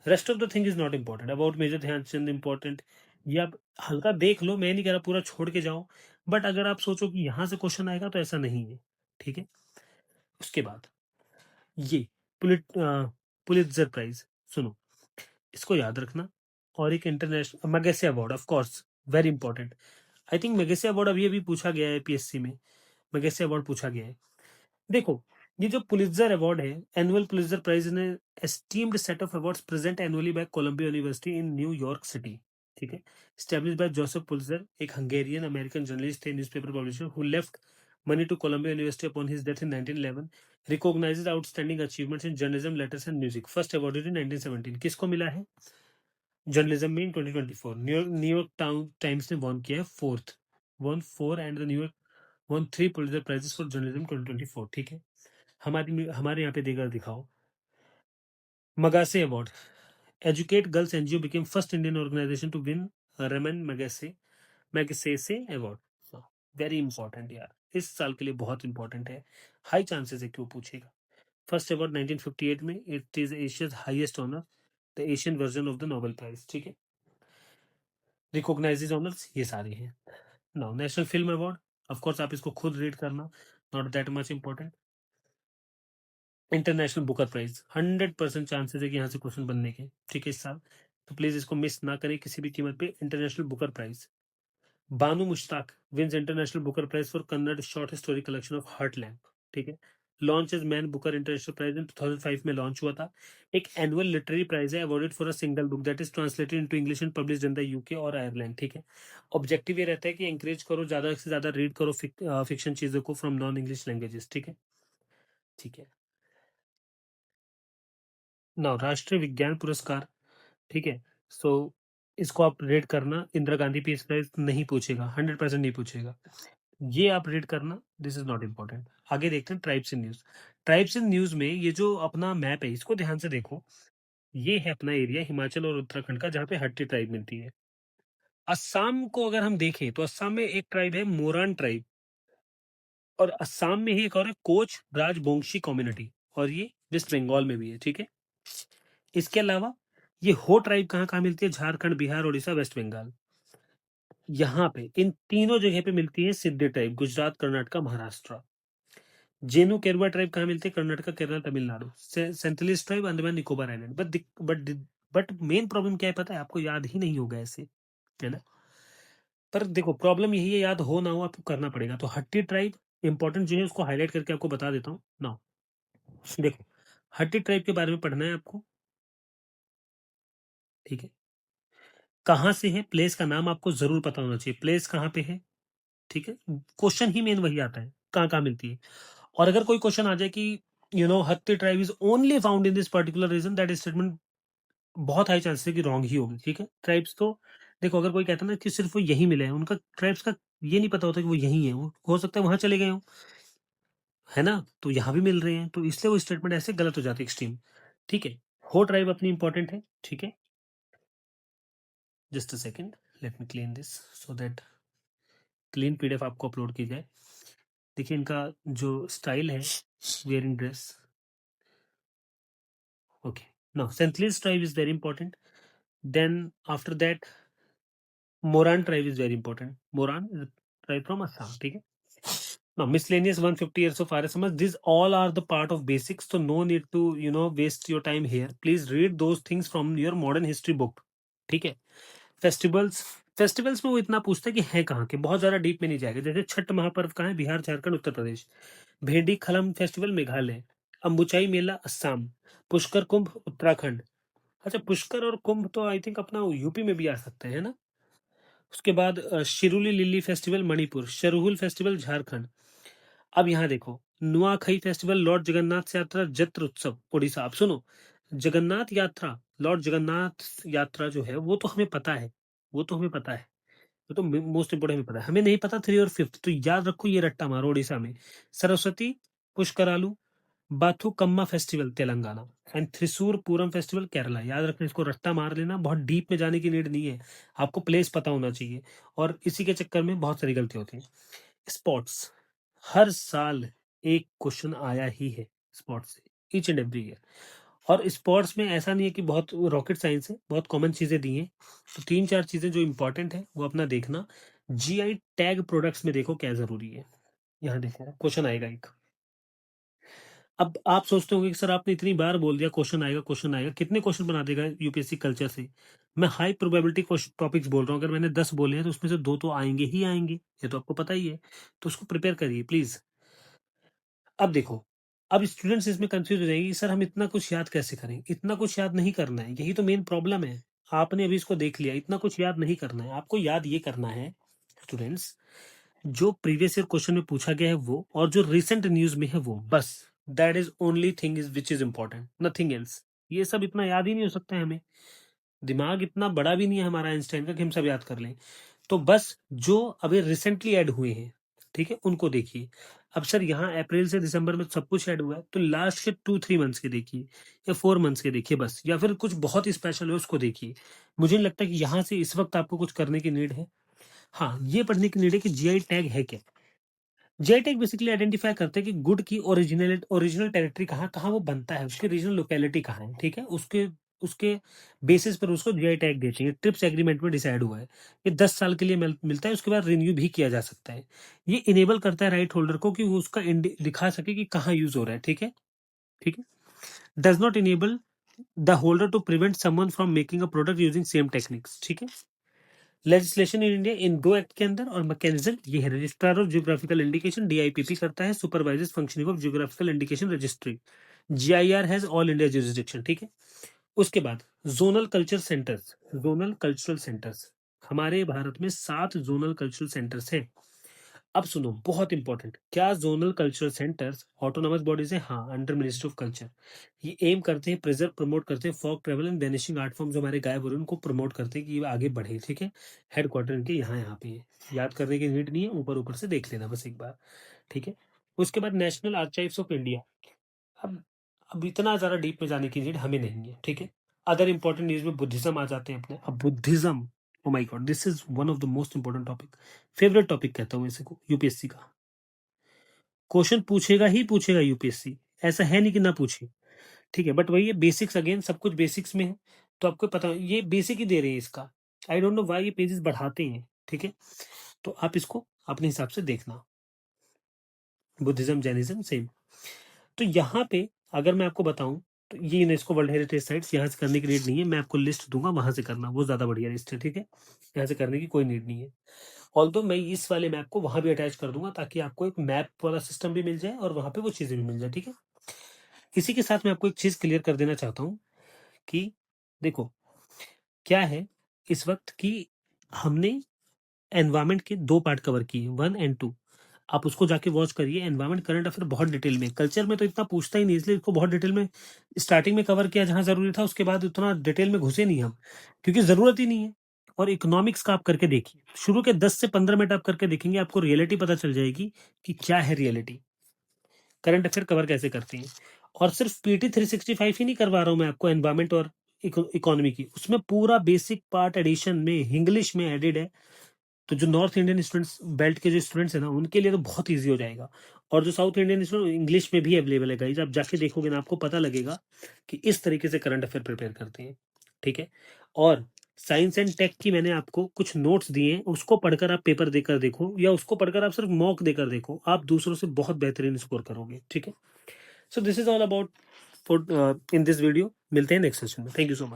S1: Rest of the thing is not important, about major Dhyan Chand important, ये आप हल्का देख लो, मैं नहीं कह रहा पूरा छोड़ के जाओ, बट अगर आप सोचो कि यहां से क्वेश्चन आएगा तो ऐसा नहीं है, ठीक है। उसके बाद ये पुलित्जर प्राइज, सुनो, इसको याद रखना। और एक international Magsaysay award, of course very important. I think Magsaysay award अभी अभी पूछा गया है पीएससी में, मैगेसे अवार्ड पूछा गया है। देखो, ये जो पुलित्जर अवार्ड है, एनुअल पुलित्जर प्राइज ने esteemed set of awards present annually by Columbia University in New York City, ठीक है। एस्टैब्लिश्ड बाय जोसेफ पुलित्जर, एक हंगेरियन अमेरिकन जर्नलिस्ट थे, newspaper publisher, who left money to Columbia University upon his death in 1911, recognizes outstanding achievements in journalism, letters and music. First awarded in 1917, किसको मिला है जर्नलिज्म में इन 2024? न्यूयॉर्क टाइम्स ने वॉन किया है, fourth, one 4, and the New York one 3 Pulitzer prizes for journalism 2024, ठीक है। हमारे यहाँ पे देकर दिखाओ। Magsaysay award, educate girls NGO became first Indian organisation to win Ramon Magsaysay award. Very important यार, इस साल के लिए बहुत इंपॉर्टेंट है, हाई चांसेस है कि वो पूछेगा। फर्स्ट अवार्ड 1958 में, it is Asia's highest honour, the Asian version of the Nobel prize, ठीक है। रिकॉग्नाइजेज ऑनर्स ये सारे हैं। Now national film award, of course आप इसको खुद रीड करना, not that much important. International Booker prize, 100% chances है कि यहाँ से क्वेश्चन बनने के, ठीक है, इस साल, तो प्लीज इसको मिस ना करें किसी भी कीमत पे। International Booker prize, Banu Mushtaq wins international Booker prize for Kannada short story collection of heart lamp, ठीक है। Launch as man Booker international prize in 2005 में लॉन्च हुआ था। एक एनुअल लिटरेरी प्राइज है awarded for a single book that is translated into English and published in the UK और आयरलैंड। ठीक है, ऑब्जेक्टिव ये रहता है कि एंकरेज करो, ज्यादा से ज्यादा रीड करो फिक्शन चीजों को फ्रॉम नॉन इंग्लिश लैंग्वेजेस। ठीक है, ठीक है। नाउ राष्ट्रीय विज्ञान पुरस्कार, ठीक है। सो इसको आप रेट करना, इंदिरा गांधी पीस प्राइज नहीं पूछेगा, 100% नहीं पूछेगा, ये आप रेट करना, दिस इज नॉट इम्पोर्टेंट। आगे देखते हैं tribes in news. Tribes in news में ये जो अपना मैप है इसको ध्यान से देखो, ये है अपना एरिया हिमाचल और उत्तराखंड का जहाँ पे हट्टी ट्राइब मिलती है। असम को अगर हम देखें तो असम में एक ट्राइब है मोरान ट्राइब, और असम में ही एक और है कोच राजबोंगशी कम्युनिटी, और ये वेस्ट बंगाल में भी है। ठीक है, इसके अलावा ये हो ट्राइब कहाँ कहाँ मिलती है, झारखंड, बिहार, उड़ीसा, वेस्ट बंगाल। यहाँ पे इन तीनों जगह पे मिलती है सिद्धि ट्राइब, गुजरात, कर्नाटक, महाराष्ट्र। जेनु केरवा ट्राइब कहाँ मिलती है, Karnataka, Kerala, Tamil Nadu. Sentinelese tribe Andaman Nicobar island. But main problem क्या है पता है आपको, याद ही नहीं होगा ऐसे, है ना। पर देखो प्रॉब्लम यही है, याद हो ना हो आपको करना पड़ेगा। तो हट्टी ट्राइब इंपॉर्टेंट जो है उसको हाईलाइट करके आपको बता देता हूँ ना। देखो हट्टी ट्राइब के बारे में पढ़ना है आपको, ठीक है। कहाँ से है, प्लेस का नाम आपको जरूर पता होना चाहिए, प्लेस कहाँ पे है। ठीक है, क्वेश्चन ही मेन वही आता है, कहाँ कहाँ मिलती है। और अगर कोई क्वेश्चन आ जाए कि Hatti tribe is only found in this particular region, that statement बहुत हाई चांसेस है कि रॉन्ग ही होगी। ठीक है, ट्राइब्स तो देखो, अगर कोई कहता है ना कि सिर्फ वो यही मिले हैं, उनका ट्राइब्स का ये नहीं पता होता कि वो यही है, वो हो सकता है वहां चले गए हो, है ना। तो यहाँ भी मिल रहे हैं, तो इसलिए वो स्टेटमेंट ऐसे गलत हो जाती है एक्सट्रीम। ठीक है, हो ट्राइब अपनी इंपॉर्टेंट है। ठीक है, just a second, let me clean this so that clean PDF आपको अपलोड की जाए। देखिए इनका जो स्टाइल है, wearing dress, okay, now Sentinelese tribe is very important. Then after that Moran tribe is very important. Moran is a tribe from Assam. ठीक है, now miscellaneous 150 years of RS Samaj, these all are the part of basics, so no need to waste your time here. Please read those things from your modern history book. ठीक है, फेस्टिवल्स, फेस्टिवल्स में वो इतना पूछता है कि है कहाँ के, बहुत ज्यादा डीप में नहीं जाएगा। जैसे छठ महापर्व कहाँ है, बिहार, झारखंड, उत्तर प्रदेश। भेड़ी खलम फेस्टिवल मेघालय। अंबुचाई मेला असम। पुष्कर कुंभ उत्तराखंड। अच्छा, पुष्कर और कुंभ तो आई थिंक अपना यूपी में भी आ सकते हैं ना। उसके बाद Shirui lily festival Manipur. Sarhul festival Jharkhand. अब यहाँ देखो, नुआखई फेस्टिवल लॉर्ड जगन्नाथ यात्रा जत्र उत्सव उड़ीसा। अब सुनो, जगन्नाथ यात्रा, लॉर्ड जगन्नाथ यात्रा जो है वो तो हमें पता है, वो तो हमें पता है, वो तो मोस्ट इंपोर्टेंट हमें पता है। हमें नहीं पता 3 और 5, तो याद रखो ये रट्टा मारो उड़ीसा में। Saraswati Pushkaralu Bathukamma festival Telangana and Thrissur Pooram festival Kerala. याद रखना, इसको रट्टा मार लेना, बहुत डीप में जाने की नीड नहीं है, आपको प्लेस पता होना चाहिए। और इसी के चक्कर में बहुत सारी गलती होती है। स्पोर्ट्स, हर साल एक क्वेश्चन आया ही है स्पोर्ट्स से, ईच एंड एवरी ईयर। और स्पोर्ट्स में ऐसा नहीं है कि बहुत रॉकेट साइंस है, बहुत कॉमन चीजें दी हैं। तो 3-4 चीजें जो इंपॉर्टेंट है वो अपना देखना। जीआई टैग प्रोडक्ट्स में देखो क्या जरूरी है, यहाँ देखो क्वेश्चन आएगा एक। अब आप सोचते होंगे कि सर आपने इतनी बार बोल दिया क्वेश्चन आएगा क्वेश्चन आएगा, कितने क्वेश्चन बना देगा यूपीएससी कल्चर से। मैं हाई प्रोबेबिलिटी टॉपिक्स बोल रहा हूँ, अगर मैंने 10 बोले हैं तो उसमें से 2 तो आएंगे ही आएंगे, ये तो आपको पता ही है। तो उसको प्रिपेयर करिए प्लीज। अब देखो, अब स्टूडेंट्स इसमें कंफ्यूज हो जाएंगे, सर हम इतना कुछ याद कैसे करें। इतना कुछ याद नहीं करना है, यही तो मेन प्रॉब्लम है। आपने अभी इसको देख लिया, इतना कुछ याद नहीं करना है, आपको याद ये करना है स्टूडेंट्स, जो प्रीवियस ईयर क्वेश्चन में पूछा गया है वो, और जो रिसेंट न्यूज में है वो, बस। That is only thing is which is important, nothing else. ये सब इतना याद ही नहीं हो सकता है हमें, दिमाग इतना बड़ा भी नहीं है हमारा आइंस्टाइन का कि हम सब याद कर लें। तो बस जो अभी रिसेंटली ऐड हुए हैं, ठीक है, उनको देखिए। अब सर यहाँ अप्रैल से दिसंबर में सब कुछ ऐड हुआ है, तो लास्ट के 2-3 मंथ्स के देखिए, या 4 मंथ्स के देखिए बस, या फिर कुछ बहुत स्पेशल है उसको देखिए। मुझे नहीं लगता कि यहाँ से इस वक्त आपको कुछ करने की नीड है। हाँ, ये पढ़ने की नीड है कि जीआई टैग है क्या। जीआई टैग बेसिकली आइडेंटिफाई करते हैं कि गुड की ओरिजिनल ओरिजिनल टेरिटरी कहाँ कहाँ वो बनता है, उसकी रीजनल लोकेलिटी कहाँ है। ठीक है, उसके उसके बेसिस पर उसको जीआई टैग देते हैं। ट्रिप्स एग्रीमेंट में डिसाइड हुआ है, ये 10 साल के लिए मिलता है, उसके बाद रिन्यू भी किया जा सकता है। ये इनेबल करता है राइट होल्डर को कि वो उसका दिखा सके कि कहाँ यूज हो रहा है। ठीक है, ठीक है। Does not enable the holder to prevent someone from making a product using same techniques. ठीक है, legislation in India in 2 act के अंदर, और मैकेनिज्म ये है registrar of geographical indication DIPP करता है, supervisors functioning of geographical indication registry. GIR has all India jurisdiction, ठीक है। उसके बाद zonal culture centres, zonal cultural centres, हमारे भारत में 7 जोनल कल्चरल सेंटर्स हैं। अब सुनो, बहुत इंपॉर्टेंट, क्या zonal cultural centres autonomous bodies है? हाँ, अंडर मिनिस्ट्री ऑफ कल्चर। ये एम करते हैं, प्रिजर्व प्रमोट करते हैं folk tribal and vanishing art form, जो हमारे गायब हो रहे हैं उनको प्रमोट करते हैं कि ये आगे बढ़े, ठीक है। हेडक्वार्टर इनके यहाँ पे है, याद करने की नीड नहीं है, ऊपर ऊपर से देख लेना बस एक बार, ठीक है। उसके बाद नेशनल आर्काइव्स ऑफ इंडिया। अब अब इतना ज्यादा डीप में जाने की नीड हमें नहीं है, ठीक है। अदर इंपॉर्टेंट न्यूज में बुद्धिज्म आ जाते हैं अपने। अब Buddhism, oh my God, this is one of the most important topic, favourite topic कहता हूँ इसे को यूपीएससी का। क्वेश्चन पूछेगा ही पूछेगा यूपीएससी, ऐसा है नहीं कि ना पूछे, ठीक है। बट वही है, बेसिक्स, अगेन सब कुछ बेसिक्स में है, तो आपको पता ये बेसिक ही दे रहे हैं इसका। आई डोंट नो व्हाई ये पेजेस बढ़ाते हैं, ठीक है। तो आप इसको अपने हिसाब से देखना। Buddhism, Jainism same. तो यहाँ पे अगर मैं आपको बताऊं, तो ये यूनेस्को वर्ल्ड हेरिटेज साइट्स यहाँ से करने की नीड नहीं है, मैं आपको लिस्ट दूंगा, वहां से करना, वो ज्यादा बढ़िया लिस्ट है, ठीक है। यहाँ से करने की कोई नीड नहीं है। ऑल्दो मैं इस वाले मैप को वहां भी अटैच कर दूंगा, ताकि आपको एक मैप वाला सिस्टम भी मिल जाए और वहां पे वो चीजें भी मिल जाए, ठीक है। इसी के साथ मैं आपको एक चीज क्लियर कर देना चाहता हूँ कि देखो क्या है इस वक्त कि हमने एनवायरमेंट के 2 पार्ट कवर किए, 1 एंड 2। आप उसको जाके वॉच करिए। एनवायरमेंट करंट अफेयर बहुत डिटेल में, कल्चर में तो इतना पूछता ही नहीं, इसलिए इसको बहुत डिटेल में स्टार्टिंग में कवर किया जहां जरूरी था, उसके बाद उतना डिटेल में घुसे नहीं हम, क्योंकि जरूरत ही नहीं है। और इकोनॉमिक्स का आप करके देखिए, शुरू के 10 से 15 मिनट आप करके देखेंगे, आपको रियलिटी पता चल जाएगी कि क्या है रियलिटी, करंट अफेयर कवर कैसे करती है। और सिर्फ पीटी 365 ही नहीं करवा रहा हूं मैं आपको एनवायरमेंट और इकोनॉमी की, उसमें पूरा बेसिक पार्ट एडिशन में इंग्लिश में एडेड है। तो जो नॉर्थ इंडियन स्टूडेंट्स, बेल्ट के जो स्टूडेंट्स हैं ना, उनके लिए तो बहुत ईजी हो जाएगा। और जो साउथ इंडियन स्टूडेंट, इंग्लिश में भी अवेलेबल है गाइस, आप जाके देखोगे ना, आपको पता लगेगा कि इस तरीके से करंट अफेयर प्रिपेयर करते हैं, ठीक है। और साइंस एंड टेक की मैंने आपको कुछ नोट्स दिए हैं, उसको पढ़कर आप पेपर देकर देखो, या उसको पढ़कर आप सिर्फ मॉक देकर देखो, आप दूसरों से बहुत बेहतरीन स्कोर करोगे, ठीक है। सो this is all about in this video. मिलते हैं नेक्स्ट सेशन में। Thank you so much.